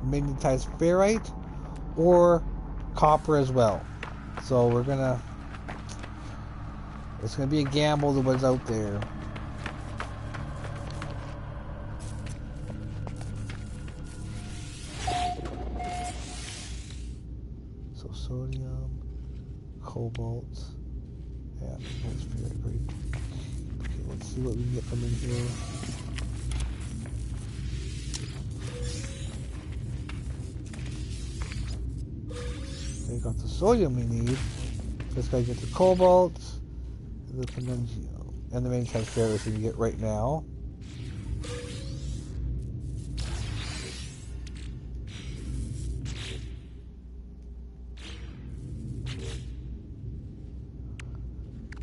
magnetized ferrite or copper as well. So we're going to... It's going to be a gamble to what's out there. Sodium, cobalt, and that's very great. Okay, let's see what we can get from in here. Okay, got the sodium we need. Just gotta get the cobalt, and the palladium, and the main transfer we can get right now.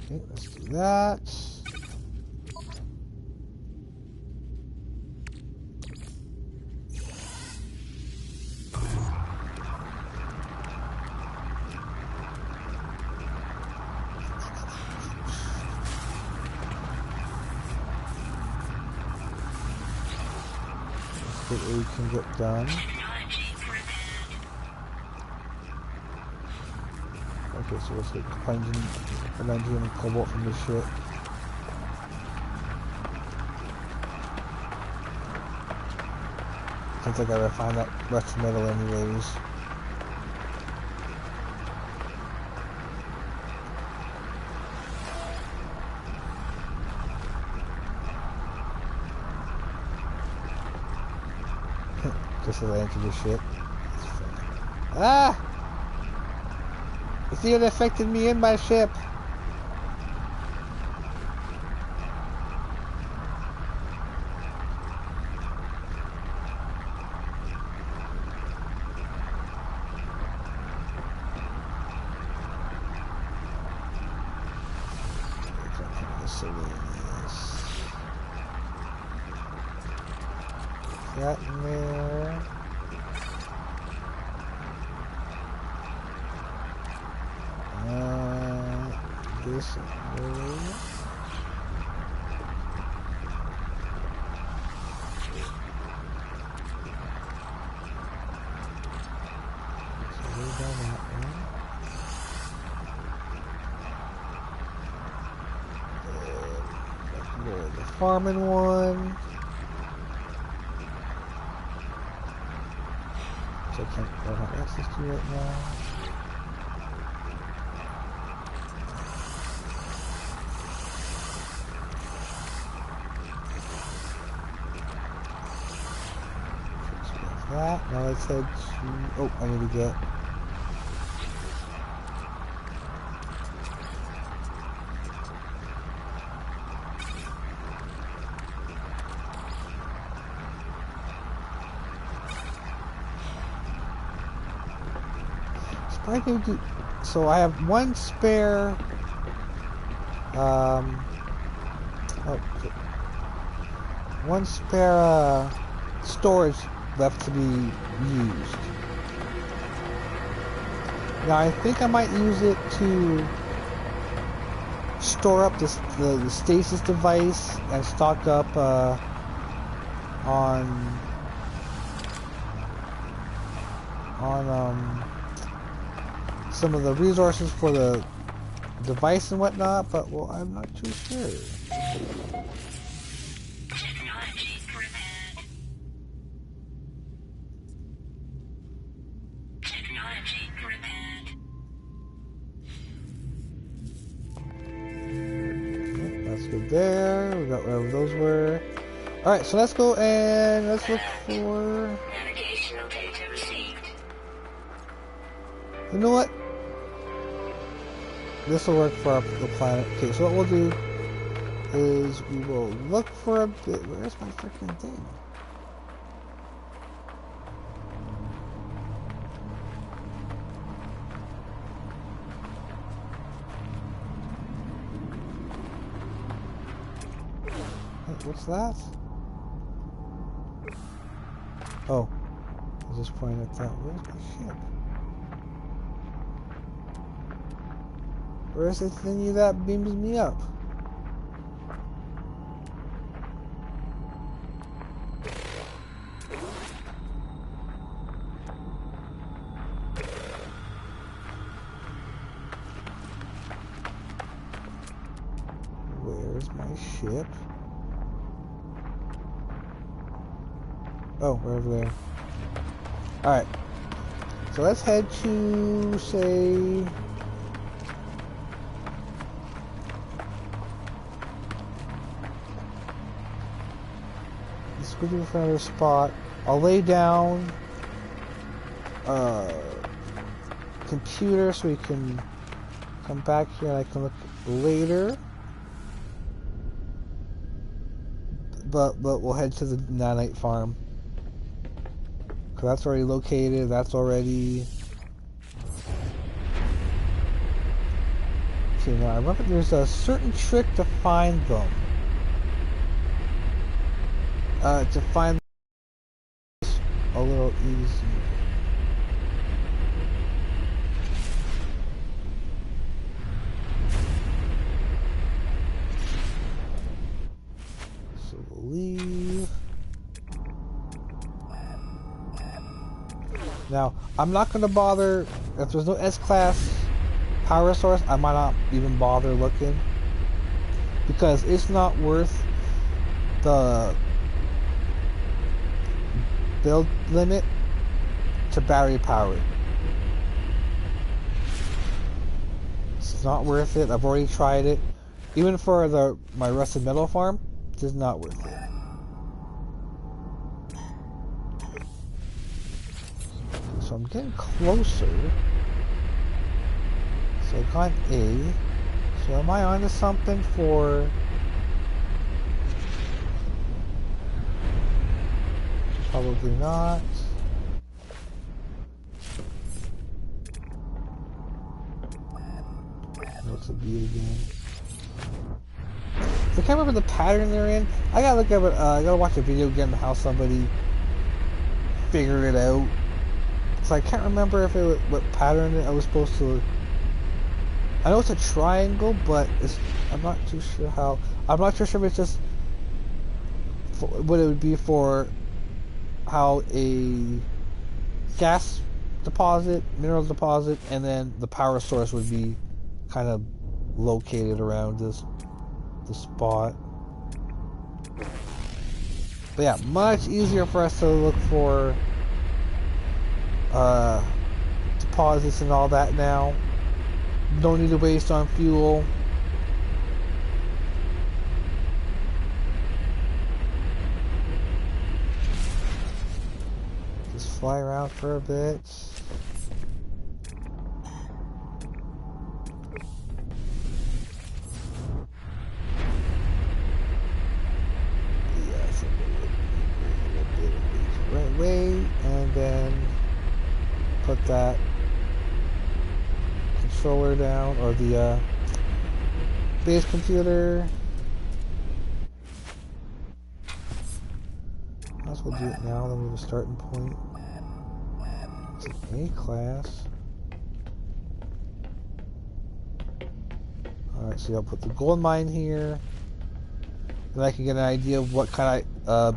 Okay, let's do that. Let's see what we can get done. Okay, so let's get palladium and cobalt from the ship. Since I gotta find that rust metal anyways. Just as I entered the ship. Ah! It's even affected me in my ship. That in there. This way. The farming one. So I don't have access to right now. That. Now let's head to... Oh, I need to get... I can do... So I have one spare one spare storage left to be used. Now I think I might use it to store up the stasis device and stock up on some of the resources for the device and whatnot, but well, I'm not too sure. Technology prepared. Technology prepared. Okay, that's good there. We got wherever those were. Alright, so let's go and let's look for... Navigational data received. You know what? This will work for the planet. Okay, so what we'll do is we will look for a bit. Where's my freaking thing? Wait, what's that? Oh, I was just pointing at that. Where's my ship? Where's the thingy that beams me up? Where's my ship? Oh, we're over there. Alright. So let's head to, say... let's go to another spot. I'll lay down computer so we can come back here and I can look later. But we'll head to the nanite farm. Cause that's already located, that's already... Okay, now I remember there's a certain trick to find them. To find a little easy. So we'll leave. Now, I'm not going to bother, if there's no S-Class power source, I might not even bother looking. Because it's not worth the build limit to battery power. It's not worth it. I've already tried it. Even for my rusted metal farm, it's not worth it. So I'm getting closer. So I got A. So am I onto something for... Probably not. What's the beat again? I can't remember the pattern they're in. I gotta look at it. I gotta watch a video again how somebody figured it out. So I can't remember if it was, what pattern I was supposed to. I know it's a triangle, but I'm not too sure how. I'm not too sure if it's just what it would be for. How a gas deposit, mineral deposit, and then the power source would be kind of located around the spot. But yeah, much easier for us to look for deposits and all that now. No need to waste on fuel. Fly around for a bit. Yes, right way, and then put that controller down, or the base computer. Might as well do it now, then we have a starting point. It's an A class. Alright, so I'll put the gold mine here. Then I can get an idea of what kind of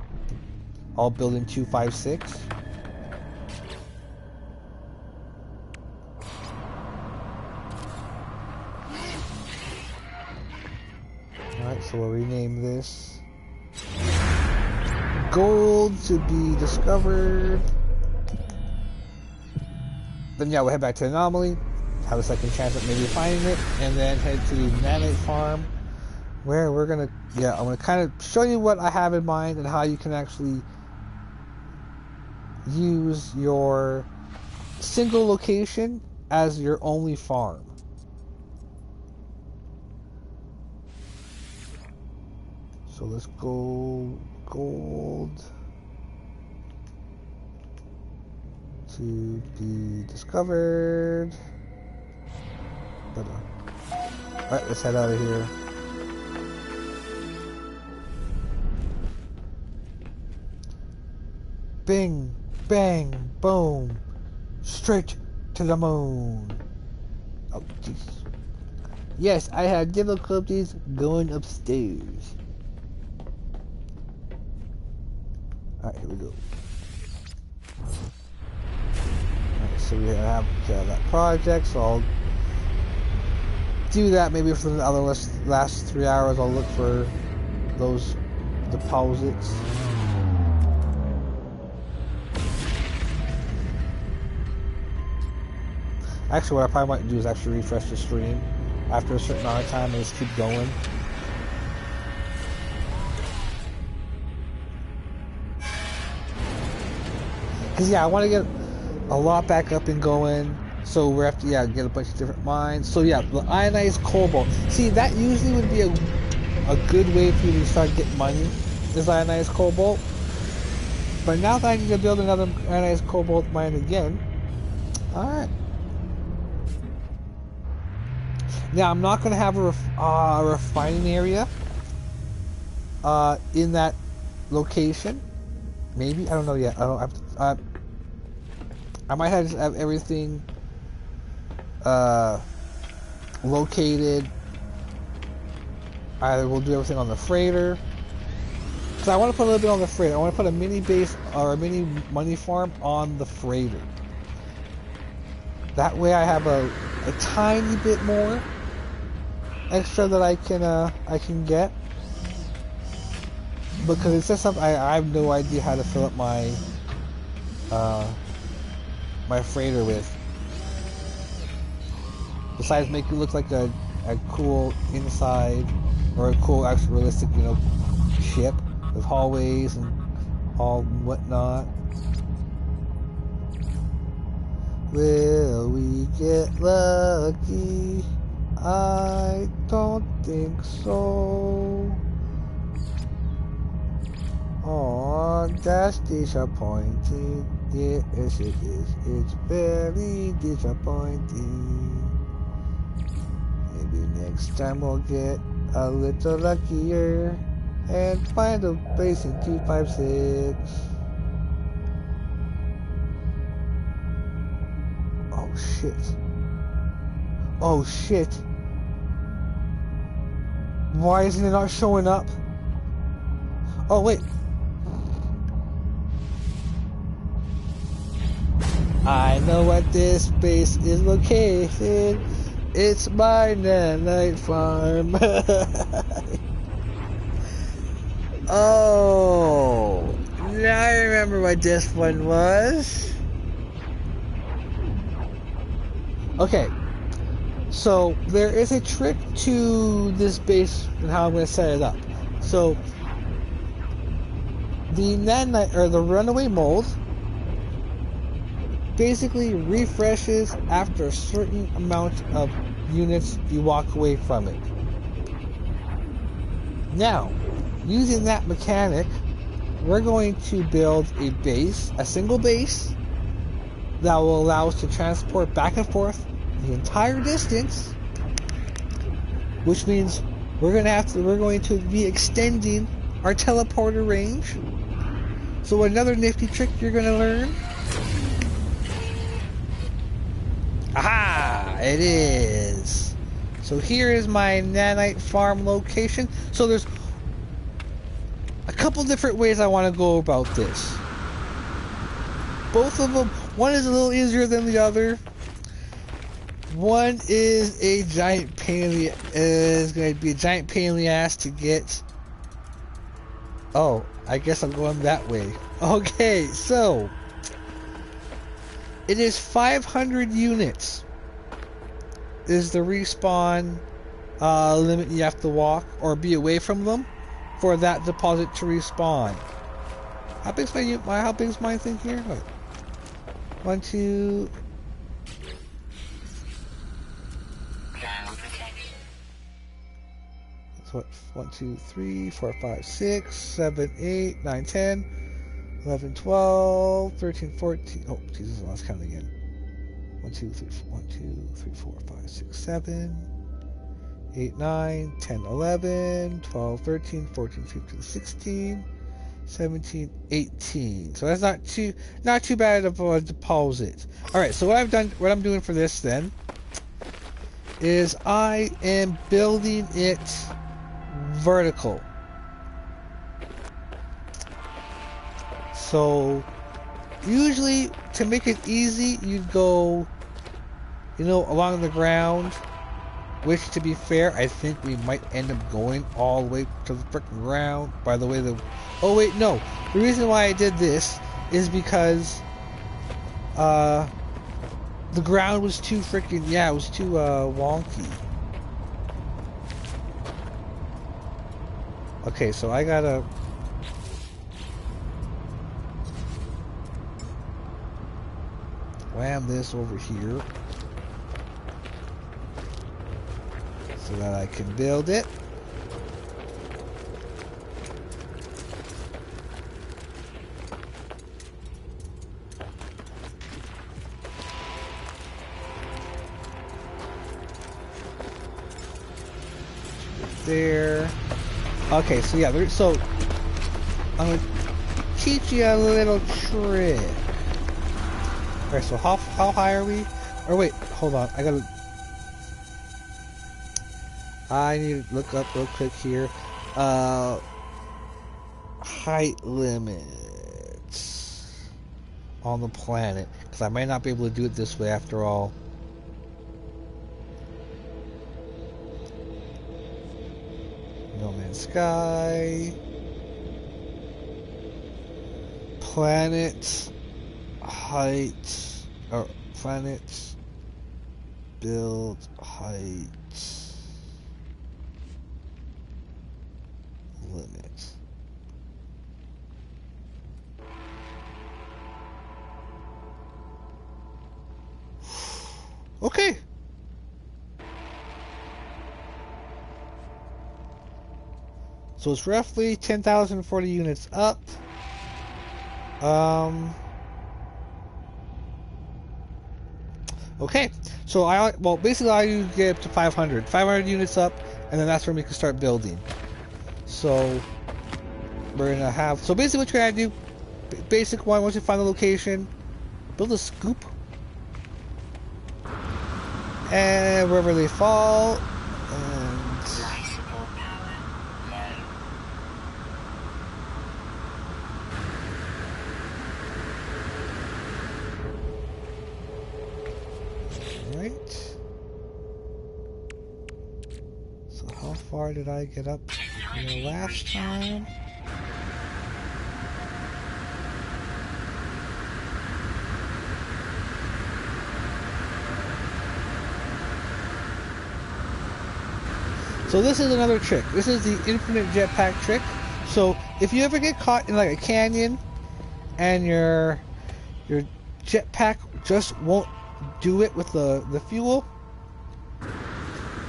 I'll build in 256. Alright, so we'll rename this Gold to be discovered. Then yeah, we'll head back to the anomaly, have a second chance at maybe finding it, and then head to the nanite farm, where we're gonna, I'm gonna kind of show you what I have in mind and how you can actually use your single location as your only farm. So let's go gold to be discovered. Alright, let's head out of here. Bing, bang, boom. Straight to the moon. Oh, jeez. Yes, I had difficulties going upstairs. Alright, here we go. Alright, so we have that project, so I'll do that maybe for the other last 3 hours. I'll look for those deposits. Actually, what I probably might do is actually refresh the stream after a certain amount of time and just keep going. Because I want to get a lot back up and going, so we have to get a bunch of different mines. So the ionized cobalt. See, that usually would be a good way for you to start getting money, is ionized cobalt. But now that I can build another ionized cobalt mine again, alright. Now I'm not going to have a refining area in that location. Maybe, I don't know yet. I don't have to, I might have to have everything located. I will do everything on the freighter. Because I want to put a little bit on the freighter. I want to put a mini base or a mini money farm on the freighter. That way I have a tiny bit more extra that I can get. Because it's just something I have no idea how to fill up my my freighter with. Besides make it look like a cool inside, or a cool, actually realistic, ship with hallways and all whatnot. Will we get lucky? I don't think so. Oh, that's disappointing. Yes, it is. It's very disappointing. Maybe next time we'll get a little luckier and find a place in 256. Oh shit. Oh shit. Why isn't it not showing up? Oh wait. I know what this base is located. It's my nanite farm. Oh, now I remember what this one was. Okay, so there is a trick to this base and how I'm going to set it up. So the nanite, or the runaway mold, basically refreshes after a certain amount of units you walk away from it. Now, using that mechanic, we're going to build a base, a single base, that will allow us to transport back and forth the entire distance, which means we're going to be extending our teleporter range. So another nifty trick you're going to learn. Aha! It is. So here is my nanite farm location. So there's a couple different ways I want to go about this. Both of them, one is a little easier than the other. One is a giant pain in the ass to get. Oh, I guess I'm going that way. Okay, so it is 500 units is the respawn limit you have to walk or be away from them for that deposit to respawn. How big's my thing here? Wait. 1, 2. So what? 1, 2, 3, 4, 5, 6, 7, 8, 9, 10, 11, 12, 13, 14. Oh, Jesus, I lost count again. 1, 2, 3, 4, 1, 2, 3, 4, 5, 6, 7, 8, 9, 10, 11, 12, 13, 14, 15, 16, 17, 18. So that's not too bad of a deposit. Alright, so what I'm doing for this then is I am building it vertical. So usually to make it easy you'd go, along the ground, which to be fair I think we might end up going all the way to the frickin' ground. By the way, oh wait, no, the reason why I did this is because the ground was too freaking, it was too wonky. Okay, so I gotta wham this over here so that I can build it. There. Okay, so yeah, so I'm gonna teach you a little trick. Alright, so how high are we? Or wait, hold on, I need to look up real quick here. Height limits on the planet, because I might not be able to do it this way after all. No Man's Sky, planet height, or planet build height limit. Okay. So it's roughly 10,040 units up. Okay. So basically I get up to 500 units up, and then that's when we can start building. So we're gonna have, so basically what you're gonna do, basic one, once you find the location, build a scoop, and wherever they fall, so how far did I get up last time? So this is another trick. This is the infinite jetpack trick. So if you ever get caught in like a canyon and your jetpack just won't do it with the fuel,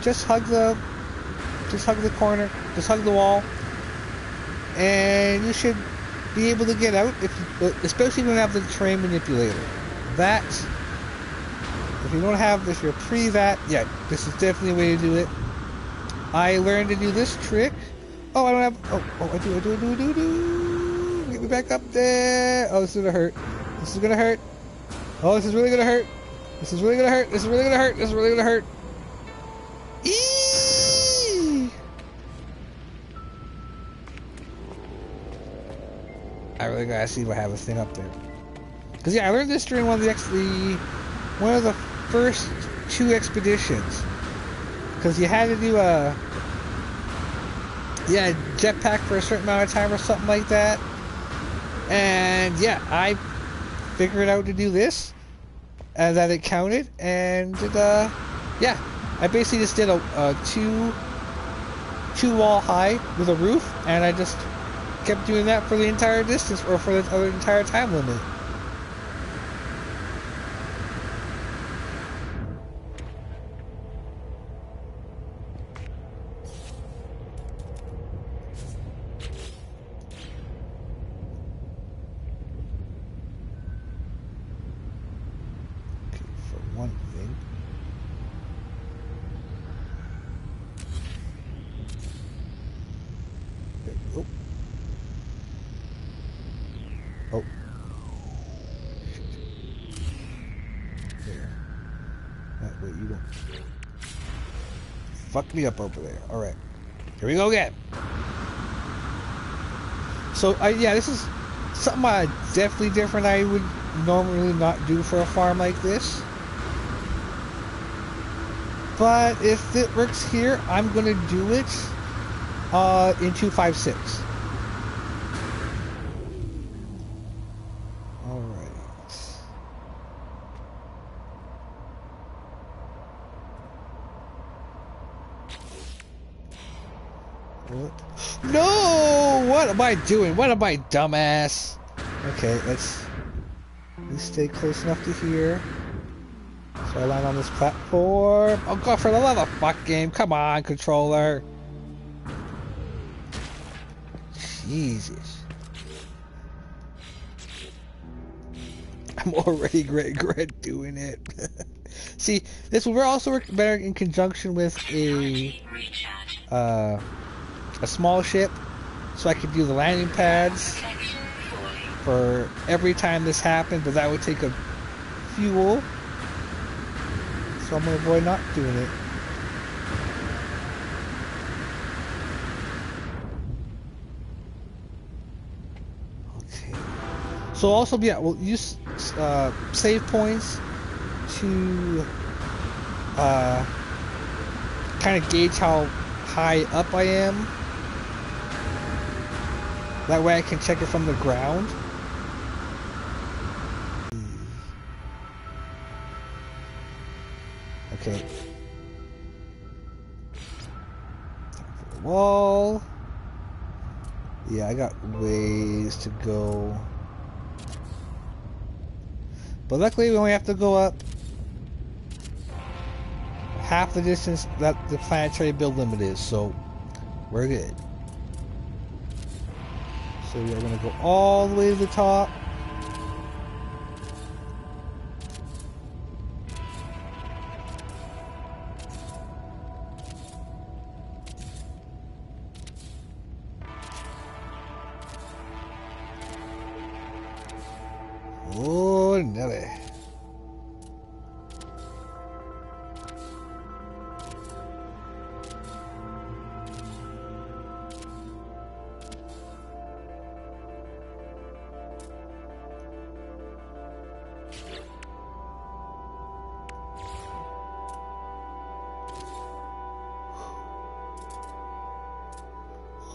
just hug the corner, just hug the wall, and you should be able to get out, especially if you don't have the terrain manipulator. That If you don't have this, you're pre that. Yeah, this is definitely a way to do it. I learned to do this trick. Oh, I don't have. Oh, I do. Get me back up there. Oh, this is gonna hurt. This is gonna hurt. Oh, this is really gonna hurt. This is really gonna hurt. This is really gonna hurt. This is really gonna hurt. Eee! I really gotta see if I have this thing up there. Cause yeah, I learned this during one of the first 2 expeditions. Cause you had to do a jetpack for a certain amount of time or something like that. And yeah, I figured out to do this, and that it counted. And yeah, I basically just did a two wall high with a roof, and I just kept doing that for the entire distance, or for the entire time limit. Okay, for one thing. There we go. Oh. There. That way you don't fuck me up over there. Alright. Here we go again. So, yeah, this is something definitely different I would normally not do for a farm like this. But if it works here, I'm going to do it in 256. Alright. What? No! What am I doing? What am I, dumbass? Okay, let's stay close enough to here. So I land on this platform. Oh god, for the love of fuck game. Come on, controller. Jesus. I'm already regret doing it. See, this will also work better in conjunction with a small ship, so I could do the landing pads for every time this happened, but that would take a fuel, so I'm gonna avoid not doing it. Okay. So also, yeah, we'll use save points to kind of gauge how high up I am. That way I can check it from the ground. Okay. For the wall. Yeah, I got ways to go. But luckily we only have to go up half the distance that the planetary build limit is, so we're good. So we are going to go all the way to the top. Oh, Nelly.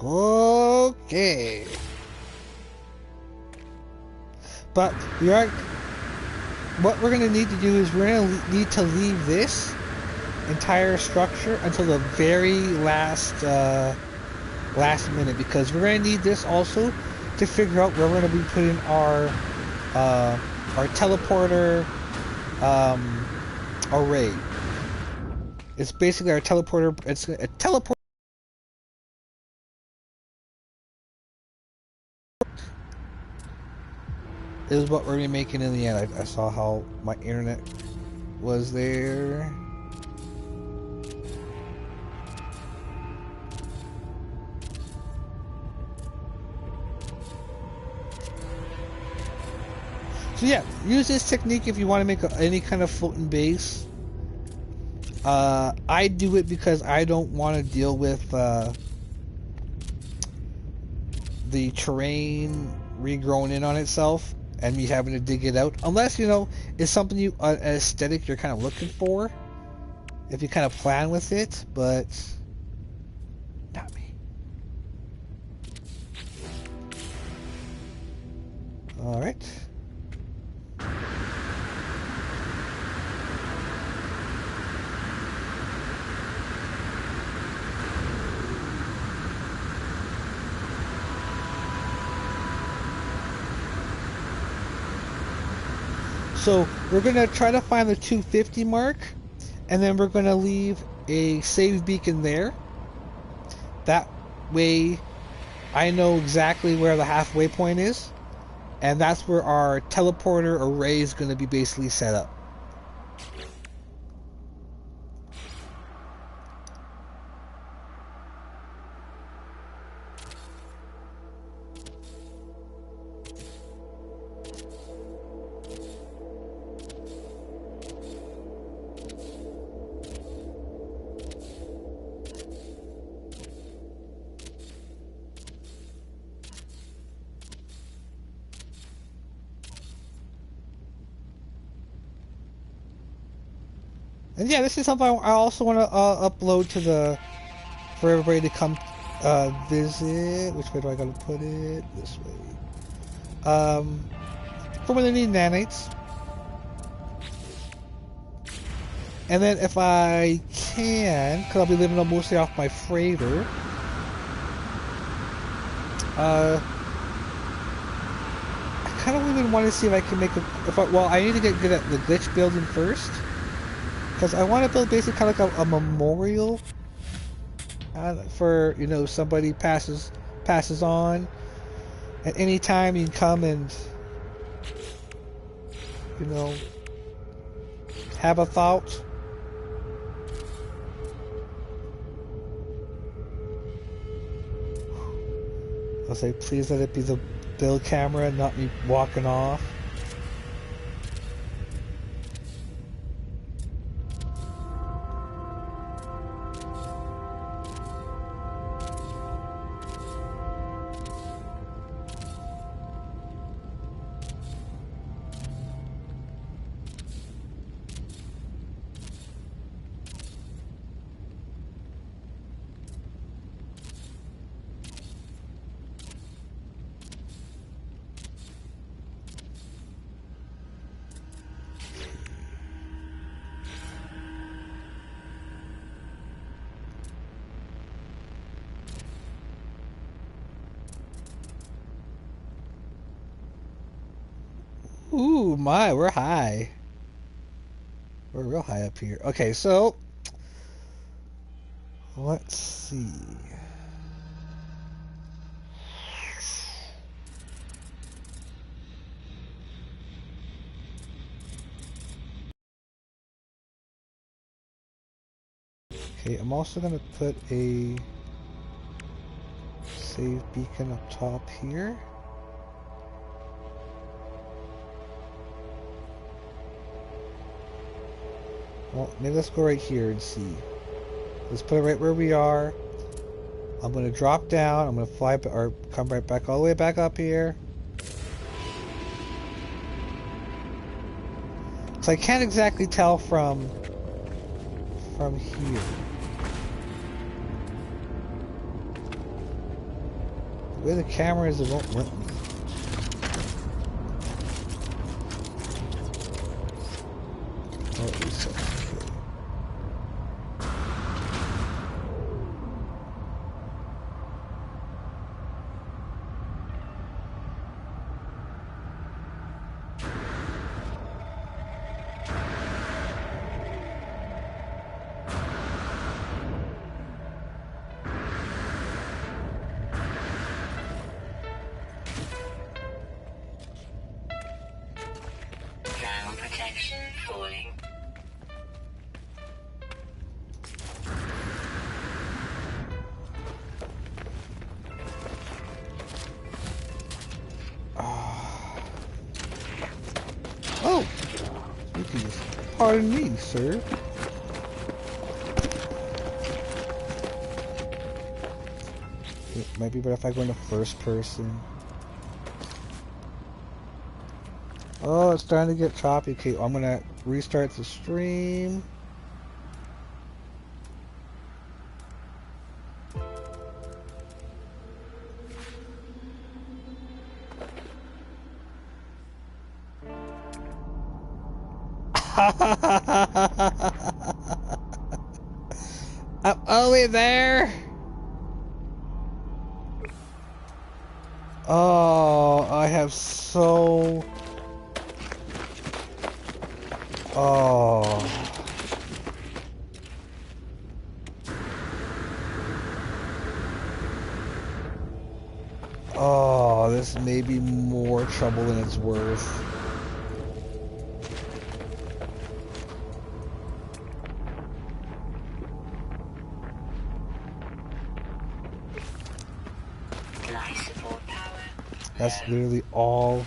Okay. But what we're going to need to do is we're going to need to leave this entire structure until the very last minute, because we're going to need this also to figure out where we're going to be putting our teleporter array. It's basically our teleporter. It's a teleport. Is what we're gonna be making in the end. I saw how my internet was there. So yeah, use this technique if you want to make any kind of floating base. I do it because I don't want to deal with the terrain regrowing in on itself and me having to dig it out. Unless, you know, it's something you an aesthetic you're kind of looking for. If you kind of plan with it, but not me. All right. So we're going to try to find the 250 mark, and then we're going to leave a save beacon there. That way I know exactly where the halfway point is, and that's where our teleporter array is going to be basically set up. And yeah, this is something I also want to upload to the for everybody to come visit. Which way do I gotta put it? This way. For when they need nanites. And then if I can, because I'll be living mostly off my freighter, I kind of even want to see if I can make a. Well, I need to get good at the glitch building first. Because I want to build basically kind of like a memorial for, you know, somebody passes on. At any time you can come and, you know, have a thought. I'll say, please let it be the build camera, not me walking off. Ooh, my, we're high. We're real high up here. Okay, so let's see. Okay, I'm also going to put a save beacon up top here. Well, maybe let's go right here and see. Let's put it right where we are. I'm going to drop down. I'm going to fly or come right back all the way back up here. So I can't exactly tell from here. The way the camera is, it won't let me. Oh, at least that's okay. Ground protection falling. Pardon me, sir. It might be better if I go into first person. Oh, it's starting to get choppy. Okay, I'm gonna restart the stream. I'm only there. Oh, I have so... Oh. Oh, this may be more trouble than it's worth. Life support power. That's literally all.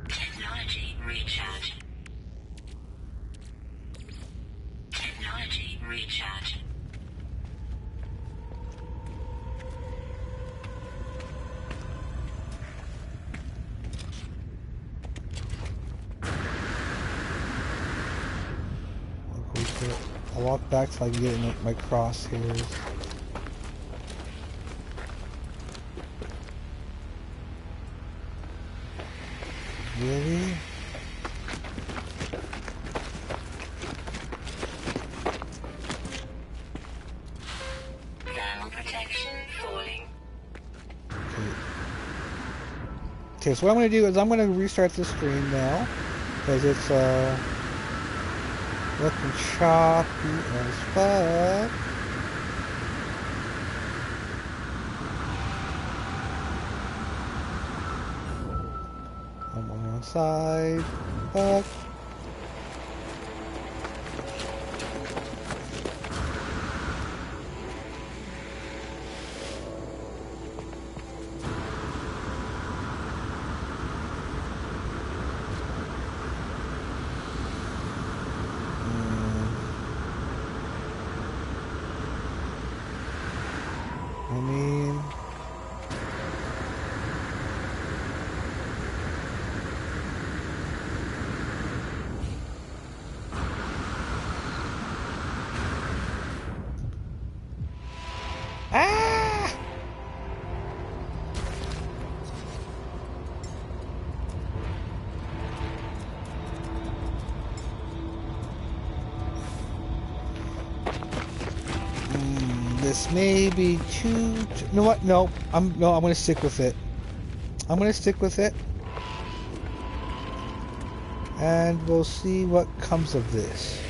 Technology recharge. Technology recharge. I'll walk back till I can get in my crosshairs. Really? Thermal protection falling. Okay, so what I'm going to do is I'm going to restart the stream now. Because it's looking choppy as fuck. I'm on the wrong side. Fuck. I mean... Ah! This may be too... You know what? No, I'm gonna stick with it. I'm gonna stick with it. And we'll see what comes of this.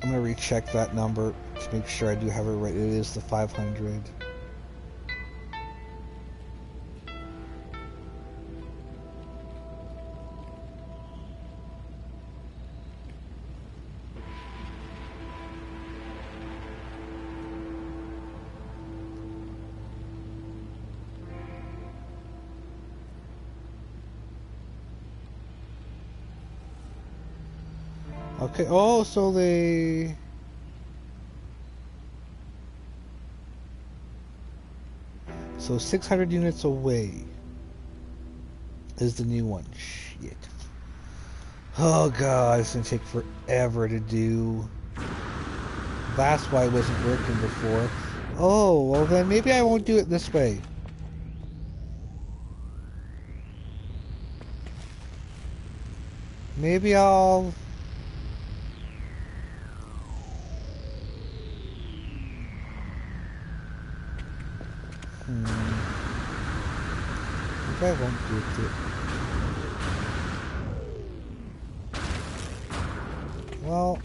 I'm gonna recheck that number to make sure I do have it right. It is the 500. Okay, oh, so they... So 600 units away is the new one. Shit. Oh god, it's gonna take forever to do. That's why it wasn't working before. Oh, well then maybe I won't do it this way. Maybe I'll... Maybe I won't do it. Well...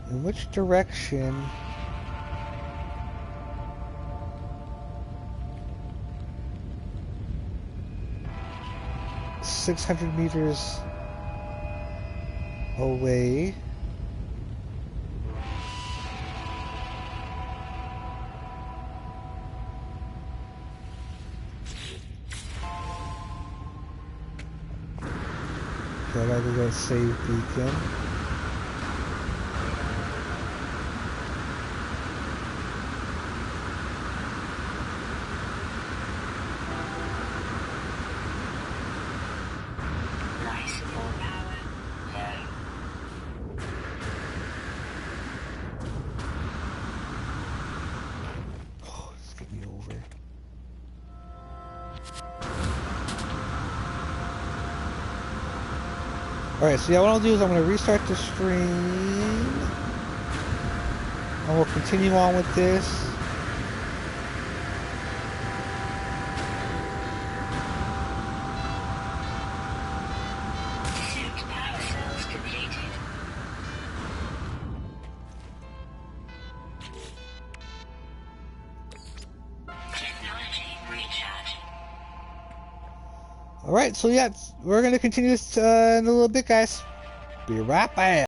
In which direction... 600 meters away. Okay, I gotta go to save beacon. Alright, so yeah, what I'll do is I'm going to restart the stream. And we'll continue on with this. Suit power cells completed. Technology recharge. Alright, so yeah, we're going to continue this in a little bit, guys. Be right back.